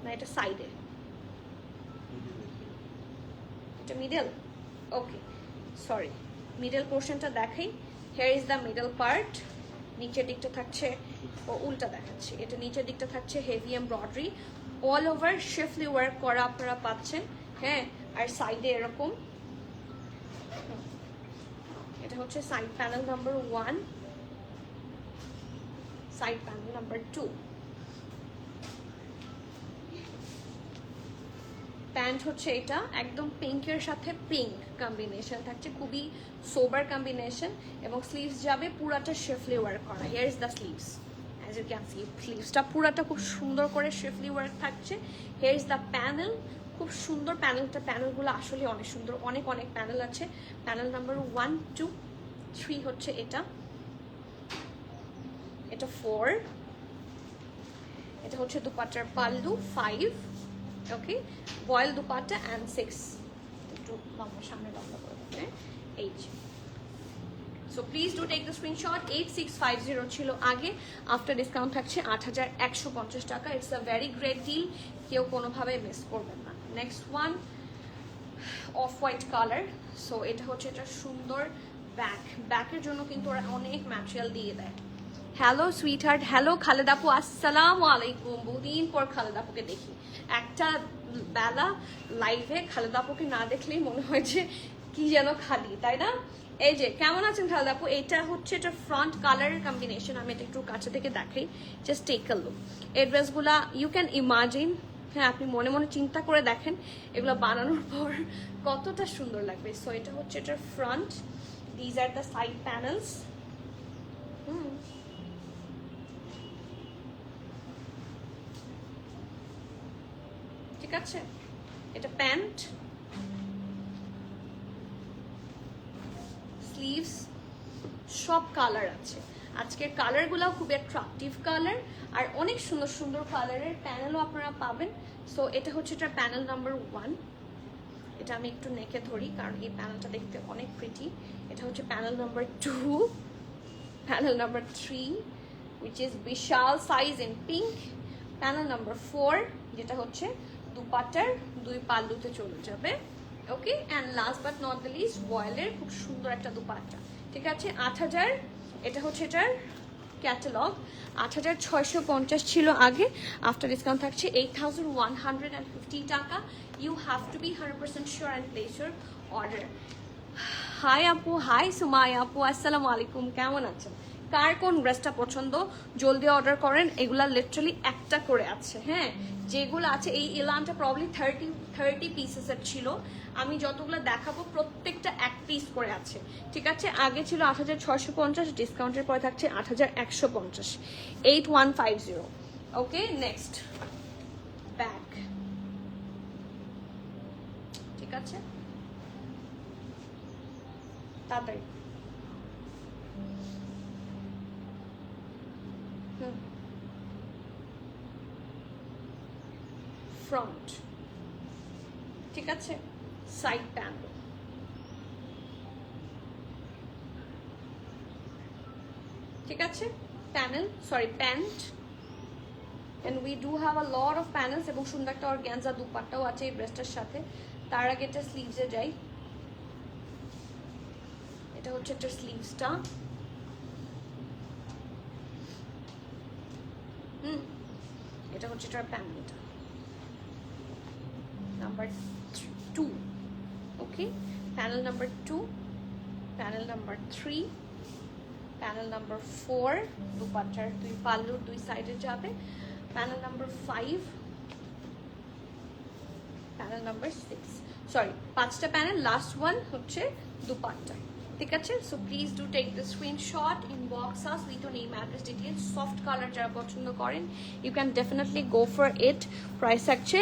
S1: না এটা সাইডে, এটা মিডল। ওকে সরি, মিডল পোর্শনটা দেখাই। Hair is the middle part. নিচের দিকটা থাকছে, ও উল্টা দেখাচ্ছে, এটা নিচের দিকটা থাকছে heavy embroidery, all over শেফলি work করা আপনারা পাচ্ছেন। হ্যাঁ, আর সাইডে এরকম, এটা হচ্ছে side panel number 1, side panel number 2। Pant হচ্ছে এটা একদম পিঙ্কের সাথে পিঙ্ক কম্বিনেশন থাকছে, খুবই সোবার কম্বিনেশন, এবং স্লিভস যাবে পুরাটা শেফলি ওয়ার্ক করা। Here is the sleeves, as you can see স্লিভসটা পুরাটা খুব সুন্দর করে শেফলি ওয়ার্ক থাকছে। হিয়ার ইজ দ্য প্যানেল, খুব সুন্দর প্যানেলটা, প্যানেলগুলো আসলে অনেক সুন্দর, অনেক অনেক প্যানেল আছে। প্যানেল নাম্বার 1 2 3 হচ্ছে এটা, এটা 4, এটা হচ্ছে দুপাট্টার পাল্লু 5। ওকে, বয়েল দুপাট্টা অ্যান্ড 6, একটু লম্বা সামনে লম্বা করে দেবে, এই যে। So please do take the screenshot. 8650 ছিল আগে, আফটার ডিসকাউন্ট থাকছে 8150 টাকা। It's a very great deal, কেউ কোনোভাবে মিস করবেন না। Next one of white colour. So এটা হচ্ছে এটা সুন্দর ব্যাক, ব্যাকের জন্য কিন্তু ওরা অনেক ম্যাটেরিয়াল দিয়ে দেয়। Hello sweet heart, hello Khaleda আপু, আসসালামু আলাইকুম। বহুদিন পর খালেদা আপুকে দেখি, একটা বেলা লাইভে খালেদা আপুকে না দেখলেই মনে হয় যে কি যেন খালি, তাই না? এই যে কেমন আছেন খালেদা আপু? এটা হচ্ছে এটা ফ্রন্ট কালারের কম্বিনেশন, আমি এটা একটু কাছে থেকে দেখাই, জাস্ট টেক আ লুক। এই ড্রেসগুলা ইউ ক্যান ইমাজিন, হ্যাঁ আপনি মনে মনে চিন্তা করে দেখেন এগুলো বানানোর পর কতটা সুন্দর লাগবে। সো এটা হচ্ছে এটার front, these are the side panels. ঠিক আছে, এটা প্যান্ট, স্লিভস সব কালার আছে। আজকের কালারগুলোও খুব অ্যাট্রাকটিভ কালার, আর অনেক সুন্দর সুন্দর কালারের প্যানেলও আপনারা পাবেন। সো এটা হচ্ছে এটা প্যানেল নাম্বার 1। এটা আমি একটু নেকে ধরি কারণ এই প্যানেলটা দেখতে অনেক প্রিটি। এটা হচ্ছে panel number 2, panel number 3 which is বিশাল size in pink, panel number 4 যেটা হচ্ছে দুপাট্টার 2 পাল্লুতে চলে যাবে। Okay, and last but not the least ভয়েলের খুব সুন্দর একটা দুপাট্টা। ঠিক আছে, 8000। এটা হচ্ছে এটার ক্যাটালগ। 8650 ছিল আগে, আফটার ডিসকাউন্ট থাকছে 8150 টাকা। You have to be 100% sure and place your order. Hi আপু, হাই সুমাইয়া আপু, আসসালামু আলাইকুম, কেমন আছেন? কার কোন ড্রেসটা পছন্দ জলদি অর্ডার করেন। এগুলা লিটারালি একটা করে আছে। হ্যাঁ, যেগুলো আছে এই ইলানটা প্রবলি 30 পিসেসের ছিল। আমি যতগুলো দেখাবো প্রত্যেকটা 1 পিস করে আছে। ঠিক আছে, আগে ছিল 8650, ডিসকাউন্টের পরে থাকছে 8150, 8150। ওকে, নেক্সট ব্যাক। ঠিক আছে, তাড়াতাড়ি। ফ্রন্ট, ঠিক আছে, সাইড প্যানেল, ঠিক আছে, panel sorry pant, and we do have a lot of panels এবং সুন্দর একটা অর্গানজা দুপাট্টাও আছে এই ড্রেসটার সাথে। তার আগে এটা স্লিভসে যাই। এটা হচ্ছে একটা স্লিভসটা। এটা হচ্ছে এটার প্যানেলটা নাম্বার 2। ওকে, panel number 2, panel number 3, panel number 4 দুপাট্টার 2 পাল্লুর 2 সাইডে যাবে, panel number 5, panel number 6। Sorry, 5টা প্যানেল, লাস্ট ওয়ান হচ্ছে দুপাট্টা। ঠিক আছে, so please do take the screenshot, inbox us with your name address details. Soft colour যারা পছন্দ করেন you can definitely go for it. Price থাকছে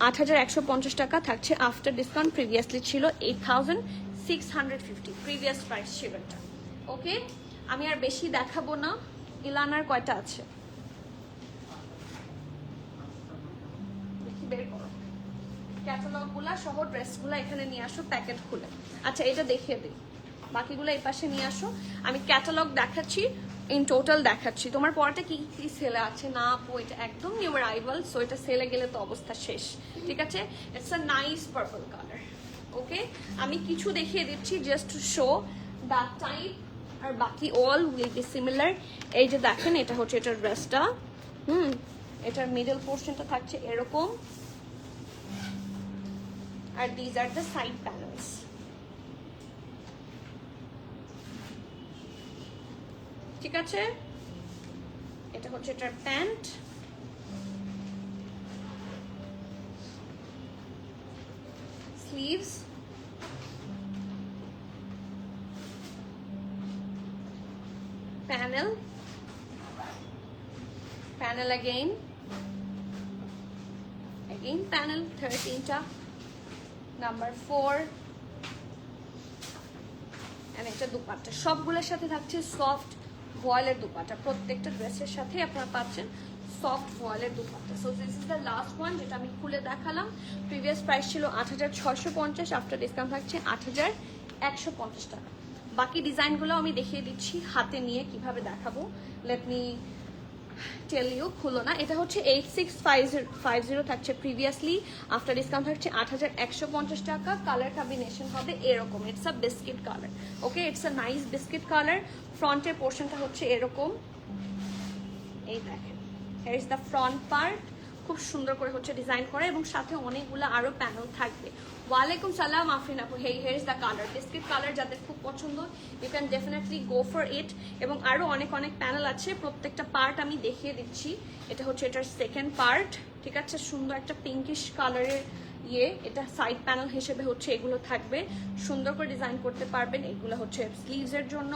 S1: 8150 টাকা, থাকছে আফটার ডিসকাউন্ট। প্রিভিয়াসলি ছিল 8650, প্রিভিয়াস প্রাইস ছিল এটা। ওকে, আমি আর বেশি দেখাবো না। ইলানার কয়টা আছে বের করো, ক্যাটালগুলা সহ ড্রেসগুলা এখানে নিয়ে আসো প্যাকেট খুলে। আচ্ছা, এটা দেখিয়ে দিই, বাকিগুলো এই পাশে নিয়ে আসো। আমি ক্যাটালগ দেখাচ্ছি, ইন টোটাল দেখাচ্ছি তোমার পরটা কি কি সেলে আছে না আপু। এটা একদম নিউ অ্যারাইভাল, সো এটা সেলে গেলে তো অবস্থা শেষ। ঠিক আছে, it's a nice purple colour. Okay, আমি কিছু দেখিয়ে দিচ্ছি just to show that type, আর বাকি অল উইল বি সিমিলার। এই যে দেখেন, এটা হচ্ছে এটার ড্রেসটা। এটার মিডল পোর্শনটা থাকছে এরকম, আর these are the side panels. ঠিক আছে, এটা হচ্ছে এটার pant, sleeves, panel, panel again panel, 13টা, নাম্বার 4, এন্ড এটা দুপাট্টা। সবগুলোর সাথে থাকছে সফট ভয়েলের দুপাট্টা। প্রত্যেকটা ড্রেসের সাথে আপনারা পাচ্ছেন সফট ভয়েলের দুপাট্টা। So this is the last one যেটা আমি খুলে দেখালাম। প্রিভিয়াস প্রাইস ছিল 8650, আফটার ডিসকাউন্ট থাকছে 8150 টাকা। বাকি ডিজাইনগুলো আমি দেখিয়ে দিচ্ছি হাতে নিয়ে কিভাবে দেখাবো। লেট মি টেল ইউ, খুলো না। এটা হচ্ছে 8650 থাকছে প্রিভিয়াসলি, আফটার ডিসকাউন্ট থাকছে 8150 টাকা। কালার কম্বিনেশন হবে এরকম, it's a biscuit colour. Okay, it's a nice biscuit colour. ফ্রন্টের পোর্শনটা হচ্ছে এরকম, এই দেখেন, here is the front part. খুব সুন্দর করে হচ্ছে ডিজাইন করা, এবং সাথে অনেকগুলো আরো প্যানেল থাকবে। ওয়ালাইকুম সালাম আফরিন আপু, here is the colour, biscuit colour যাদের খুব পছন্দ you can definitely go for it. এবং আরো অনেক অনেক প্যানেল আছে, প্রত্যেকটা পার্ট আমি দেখিয়ে দিচ্ছি। এটা হচ্ছে এটার সেকেন্ড পার্ট। ঠিক আছে, সুন্দর একটা পিঙ্কিশ কালারের এটা সাইড প্যানেল হিসেবে হচ্ছে এগুলো থাকবে। সুন্দর করে ডিজাইন করতে পারবেন। এগুলো হচ্ছে স্লিভসের জন্য,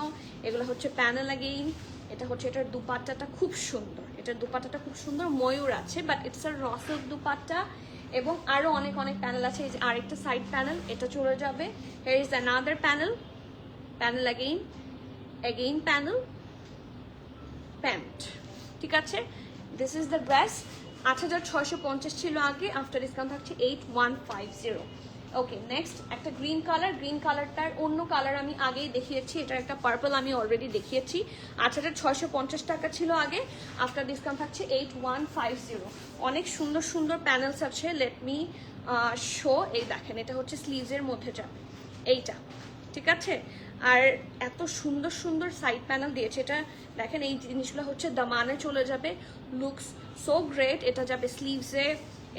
S1: এগুলো হচ্ছে প্যানেল अगेन। এটা হচ্ছে এটার দুপাট্টাটা খুব সুন্দর, এটার দুপাট্টাটা খুব সুন্দর, ময়ূর আছে, but it's a raw silk dupatta. এবং আরো অনেক অনেক প্যানেল আছে। এই যে আরেকটা সাইড প্যানেল, এটা চলে যাবে। Here is another panel, panel again panel, pant, ঠিক আছে? This is the dress. 8650 ছিল আগে, আফটার ডিসকাউন্ট থাকছে 8150। ওকে, নেক্সট একটা গ্রিন কালার। গ্রিন কালারটার অন্য কালার আমি আগেই দেখিয়েছি, এটার একটা পার্পল আমি অলরেডি দেখিয়েছি। 8650 টাকা ছিল আগে, আফটার ডিসকাউন্ট থাকছে 8150। অনেক সুন্দর সুন্দর প্যানেলস আছে, লেট মি শো। এই দেখেন, এটা হচ্ছে স্লিভসের মধ্যে যাবে এইটা, ঠিক আছে? আর এত সুন্দর সুন্দর সাইড প্যানেল দিয়েছে। এটা দেখেন, এই জিনিসগুলো হচ্ছে দামানে চলে যাবে, লুকস সো গ্রেট। এটা যাবে স্লিভসে।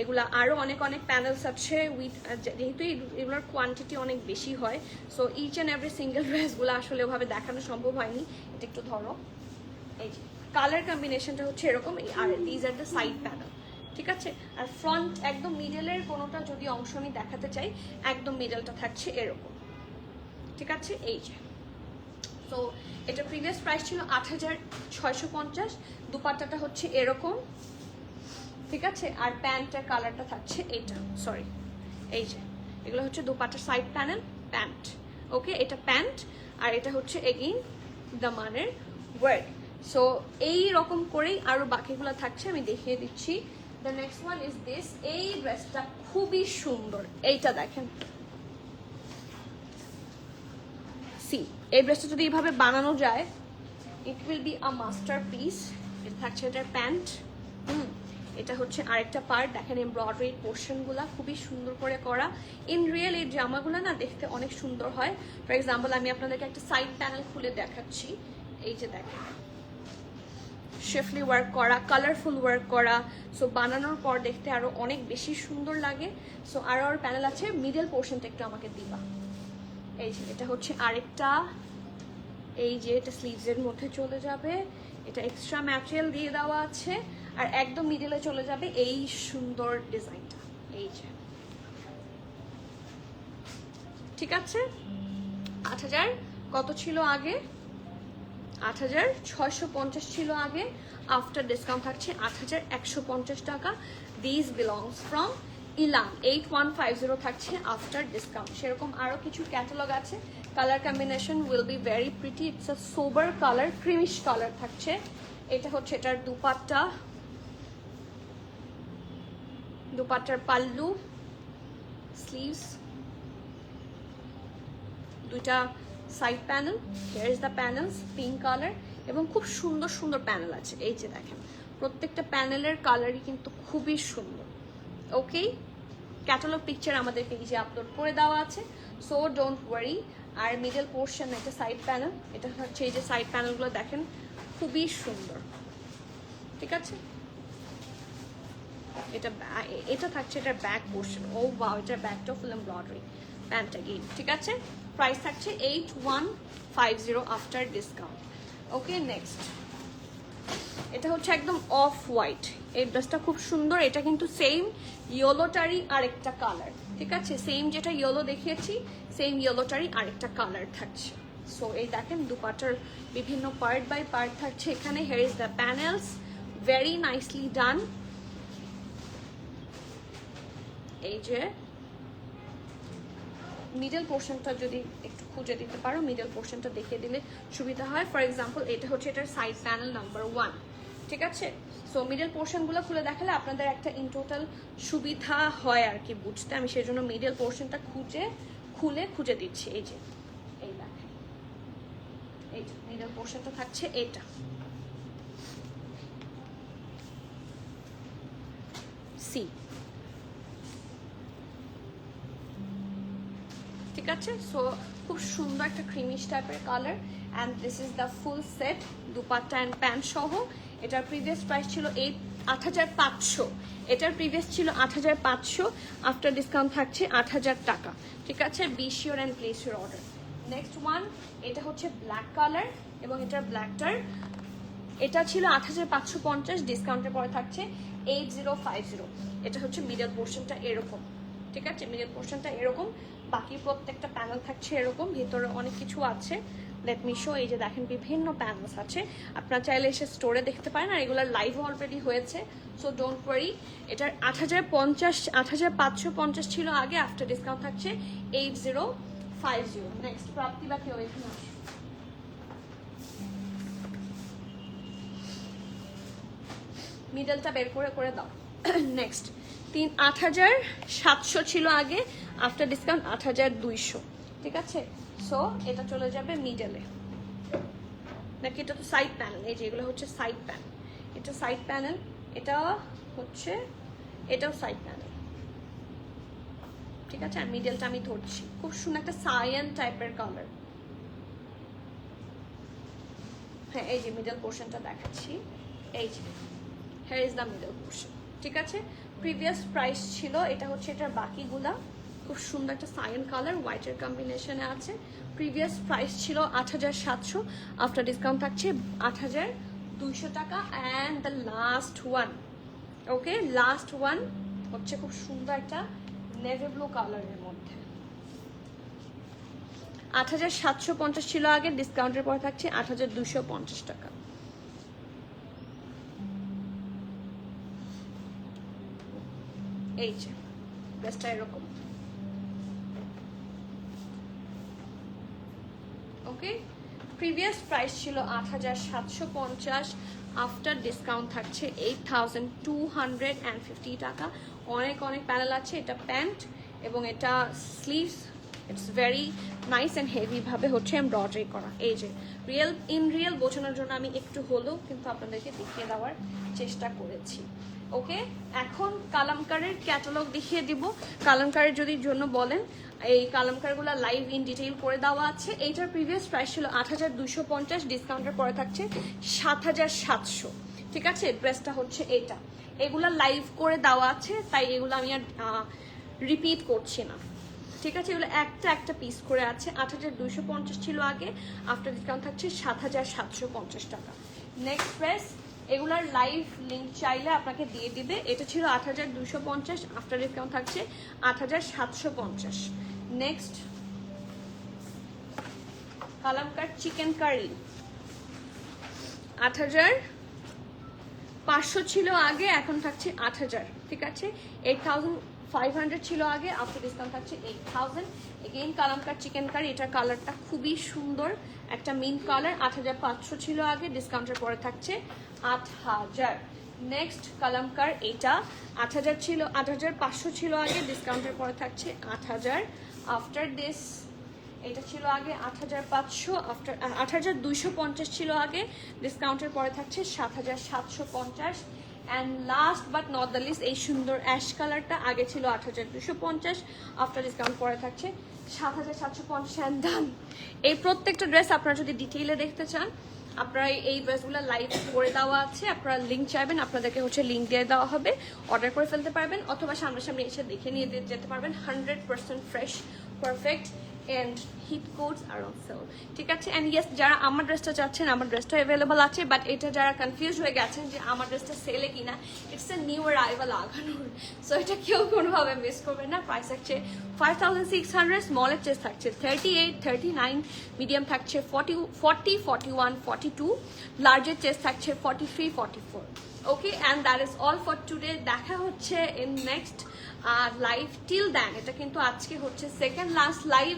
S1: এগুলা আরও অনেক অনেক প্যানেলস আছে উইথ, যেহেতু এগুলোর কোয়ান্টিটি অনেক বেশি হয়, so each and every single ড্রেসগুলো আসলে ওভাবে দেখানো সম্ভব হয়নি। এটা একটু ধরো, এই যে কালার কম্বিনেশনটা হচ্ছে এরকম। আর these are the side panel, ঠিক আছে? আর ফ্রন্ট একদম মিডলের কোনোটা যদি অংশ আমি দেখাতে চাই, একদম মিডলটা থাকছে এরকম, ঠিক আছে? এই যে, তো এটা প্রিভিয়াস প্রাইস ছিল 8650। দুপাট্টাটা হচ্ছে এরকম, ঠিক আছে? আর প্যান্টের কালারটা থাকছে এইটা, সরি এই যে, এগুলো হচ্ছে দুপাট্টার সাইড প্যানেল, প্যান্ট। ওকে, এটা প্যান্ট, আর এটা হচ্ছে এগেইন দামানের ওয়ার্ক। সো এই রকম করেই আরো বাকিগুলো থাকছে, আমি দেখিয়ে দিচ্ছি। The next one is this. এই ড্রেসটা খুবই সুন্দর, এইটা দেখেন। এই ড্রেসটা যদি এইভাবে বানানো যায়, it will be a master piece. এটা থাকছে এটার প্যান্ট, এটা হচ্ছে আরেকটা পার্ট। দেখেন এমব্রয়ডারি পোর্শনগুলো খুবই সুন্দর করে করা। ইন রিয়েল এই জামাগুলো না দেখতে অনেক সুন্দর হয়। ফর এক্সাম্পল, আমি আপনাদেরকে একটা সাইড প্যানেল খুলে দেখাচ্ছি। এই যে দেখেন, শেফলি ওয়ার্ক করা, কালারফুল ওয়ার্ক করা। সো বানানোর পর দেখতে আরো অনেক বেশি সুন্দর লাগে। সো আরো প্যানেল আছে। মিডল পোর্শনটা একটু আমাকে দিবা। এই যে, এটা হচ্ছে আরেকটা। এই যে, এটা স্লিভসের মধ্যে চলে যাবে, এটা এক্সট্রা ম্যাটেরিয়াল দিয়ে দেওয়া আছে। আর একদম মিডলে চলে যাবে এই সুন্দর ডিজাইনটা। এই যে, ঠিক আছে? 8000 কত ছিল আগে? 8650 ছিল আগে, আফটার ডিসকাউন্ট থাকছে 8150 টাকা। দিস বিলংস ফ্রম ইলাম। 8150 থাকছে আফটার ডিসকাউন্ট। সেরকম আরো কিছু ক্যাটালগ আছে। Colour combination will be very pretty. It's a sober colour, creamish colour থাকছে। এটা হচ্ছে এটার দুপাট্টা, দুপাট্টার পাল্লু, স্লিভস, দুইটা side panel. Here is the panels, pink colour, এবং খুব সুন্দর সুন্দর প্যানেল আছে। এই যে দেখেন, প্রত্যেকটা প্যানেলের কালারই কিন্তু খুবই সুন্দর। ওকে, ক্যাটালগ পিকচার আমাদের পেজে আপলোড করে দেওয়া আছে, সো ডোন্ট ওয়ারি। আর মিডল পোর্শন, এটা সাইড প্যানেল। এটা হচ্ছে এই যে সাইড প্যানেলগুলো দেখেন, খুবই সুন্দর, ঠিক আছে? এটা থাকছে এটার ব্যাক পোর্শন। ও ওয়াও, এটার ব্যাকটা ফুল এমব্রয়ডারি, প্যান্ট এগেইন, ঠিক আছে? প্রাইস থাকছে 8150 আফটার ডিসকাউন্ট। ওকে, নেক্সট এটা হচ্ছে একদম অফ হোয়াইট। এই ড্রেসটা খুব সুন্দর। এটা কিন্তু সেম ইয়েলোটারই আরেকটা কালার, ঠিক আছে? সেম যেটা ইয়েলো দেখিয়েছি, সেম ইয়েলোটারই আরেকটা কালার থাকছে। সো এই দেখেন, দুপাটার বিভিন্ন পার্ট বাই পার্ট থাকছে এখানে। Here is the panels, very nicely done. এই যে মিডল পোর্শনটা যদি একটু খুঁজে দিতে পারো, মিডল পোর্শনটা দেখিয়ে দিলে সুবিধা হয়। ফর এক্সাম্পল, এটা হচ্ছে এটার সাইড প্যানেল নাম্বার 1, ঠিক আছে? সো মিডল পোর্শনগুলো খুলে দেখালে আপনাদের একটা ইন টোটাল সুবিধা হয় আর কি বুঝতে। আমি সেই জন্য মিডল পোর্শনটা খুলে দিচ্ছি। এই যে, এই দেখেন, এই যে মিডল পোর্শনটা থাকছে এটা। সি, ঠিক আছে? সো খুব সুন্দর একটা ক্রিমিশ টাইপের colour. And this is the full set, dupatta and pant সহ। এটার প্রিভিয়াস প্রাইস ছিল 8500। এটার প্রিভিয়াস ছিল 8500, আফটার ডিসকাউন্ট থাকছে 8000 টাকা, ঠিক আছে? B sure and place your order. Next one, এটা হচ্ছে ব্ল্যাক কালার, এবং এটার ব্ল্যাকটার, এটা ছিল 8550, ডিসকাউন্টের পরে থাকছে 8050। এটা হচ্ছে মিডল পোর্শনটা এরকম, ঠিক আছে? মিডল পোর্শনটা এরকম, বাকি প্রত্যেকটা প্যানেল থাকছে এরকম। ভিতরে অনেক কিছু আছে, লেট মি শো। এই যে দেখেন, বিভিন্ন প্যানেলস আছে। আপনারা চাইলে এসে স্টোরে দেখতে পারেন, আর এগুলোর লাইভও অলরেডি হয়েছে, সো ডোন্ট ওয়ারি। এটার 8550 ছিল আগে, আফটার ডিসকাউন্ট থাকছে 8050। নেক্সট প্রাপ্তি বা কেউ এখানে আসে। মিডলটা বের করে করে দাও। নেক্সট 8,700 ছিল আগে, আফটার ডিসকাউন্ট 8,200, ঠিক আছে? সো এটা চলে যাবে মিডলে, নাকি এটা তো সাইড প্যানেল, এই যে এগুলো হচ্ছে সাইড প্যানেল, এটা সাইড প্যানেল, এটা হচ্ছে এটাও সাইড প্যানেল, ঠিক আছে? আর মিডলটা আমি ধরছি, খুব সুন্দর একটা সায়ান টাইপের কালার। হ্যাঁ, এই যে মিডল পোর্শনটা দেখাচ্ছি, এই যে hair is the middle portion, ঠিক আছে? প্রিভিয়াস প্রাইস ছিল, এটা হচ্ছে এটার বাকিগুলা, খুব সুন্দর একটা সায়ান কালার হোয়াইটের কম্বিনেশনে আছে। প্রিভিয়াস প্রাইস ছিল 8,700, আফটার ডিসকাউন্ট থাকছে 8,200 টাকা। And the last one, okay, last one হচ্ছে খুব সুন্দর একটা নেভি ব্লু কালারের মধ্যে। 8,750 ছিল আগে, ডিসকাউন্টের পর থাকছে 8,250 টাকা। এই যে ড্রেসটা এরকম, ওকে। প্রিভিয়াস প্রাইস ছিল 8,750, আফটার ডিসকাউন্ট থাকছে 8,250 টাকা। অনেক অনেক প্যানেল আছে, এটা প্যান্ট এবং এটা sleeves, it's very nice and heavy ভাবে হচ্ছে এমব্রয়ডারি করা। এই যে রিয়েল বোঝানোর জন্য আমি একটু হলেও কিন্তু আপনাদেরকে দেখিয়ে দেওয়ার চেষ্টা করেছি, ওকে। এখন কালামকারের ক্যাটালগ দেখিয়ে দিব। কালামকারের যদি জন্য বলেন, এই কালামকারগুলো লাইভ ইন ডিটেইল করে দেওয়া আছে। এইটার প্রিভিয়াস প্রাইস ছিল 8,250, ডিসকাউন্টের পরে থাকছে 7,700, ঠিক আছে? ড্রেসটা হচ্ছে এটা, এগুলা লাইভ করে দেওয়া আছে, তাই এগুলো আমি আর রিপিট করছি না, ঠিক আছে? এগুলো একটা একটা পিস করে আছে। 8,250 ছিল আগে, আফটার ডিসকাউন্ট থাকছে 7,750 টাকা। নেক্সট ড্রেস, এগুলার লাইভ লিঙ্ক চাইলে আপনাকে দিয়ে দিবে। এটা ছিল 8,250, আফটার ডিসকাউন্ট থাকছে 8,750। নেক্সট কালামকার চিকেন কারি, 8,500 ছিল আগে, এখন থাকছে 8,000, ঠিক আছে? 8,500 ছিল আগে, আফটার ডিসকাউন্ট থাকছে 8,000। এগেইন কালামকার চিকেন কারি, এটার কালারটা খুবই সুন্দর, একটা মিন্ট কালার। 8,500 ছিল আগে, ডিসকাউন্টের পরে থাকছে 8,000। নেক্সট কালামকার, এটা 8,000 ছিল, 8,500 ছিল আগে, ডিসকাউন্টের পরে থাকছে 8,000। আফটার দিস, এটা ছিল আগে 8,500, আফটার 8,250 ছিল আগে, ডিসকাউন্টের পরে থাকছে 7,750। And last but not the list, এই সুন্দর অ্যাশ কালারটা আগে ছিল 8,250, আফটার ডিসকাউন্ট পরে থাকছে 7,750 অ্যান্ড ডান। এই প্রত্যেকটা ড্রেস আপনারা যদি ডিটেইলে দেখতে চান, আপনারা এই ড্রেসগুলো লাইভ করে দেওয়া আছে, আপনারা লিঙ্ক চাইবেন, আপনাদেরকে হচ্ছে লিঙ্ক দিয়ে দেওয়া হবে, অর্ডার করে ফেলতে পারবেন, অথবা সামনাসামনি এসে দেখে নিয়ে যেতে পারবেন। 100% fresh, perfect and hit codes are on sale, ঠিক আছে? অ্যান্ড ইয়েস, যারা আমার ড্রেসটা চাচ্ছেন, আমার ড্রেসটা অ্যাভেলেবল আছে, বাট এটা যারা কনফিউজ হয়ে গেছেন যে আমার ড্রেসটা সেলে কিনা, ইটস এ নিউ অ্যারাইভাল আগানোর, সো এটা কেউ কোনোভাবে মিস করবেন না। প্রাইস থাকছে 5,600, স্মলের চেস্ট থাকছে 38, 39, মিডিয়াম থাকছে 40, 41, 42, লার্জের চেস্ট থাকছে 43, 44, okay. And that is all for today. দেখা হচ্ছে in next live. Till then, এটা কিন্তু আজকে হচ্ছে second last live,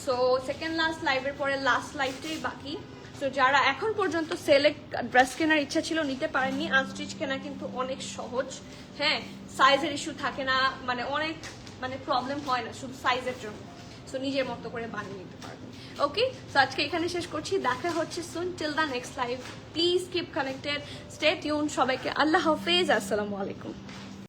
S1: so second last লাইভের পরে লাস্ট লাইভটাই বাকি। সো যারা এখন পর্যন্ত সিলেক্ট ড্রেস কেনার ইচ্ছা ছিল, নিতে পারেননি, আনস্টিচ কেনা কিন্তু অনেক সহজ, হ্যাঁ, সাইজের ইস্যু থাকে না, অনেক প্রবলেম হয় না শুধু সাইজের জন্য, সো নিজের মতো করে বানিয়ে নিতে পারবেন, ওকে। সো আজকে এখানে শেষ করছি, দেখা হচ্ছে soon. Till the next live, please keep connected, stay tune. সবাইকে আল্লাহ হাফেজ, আসসালামু আলাইকুম।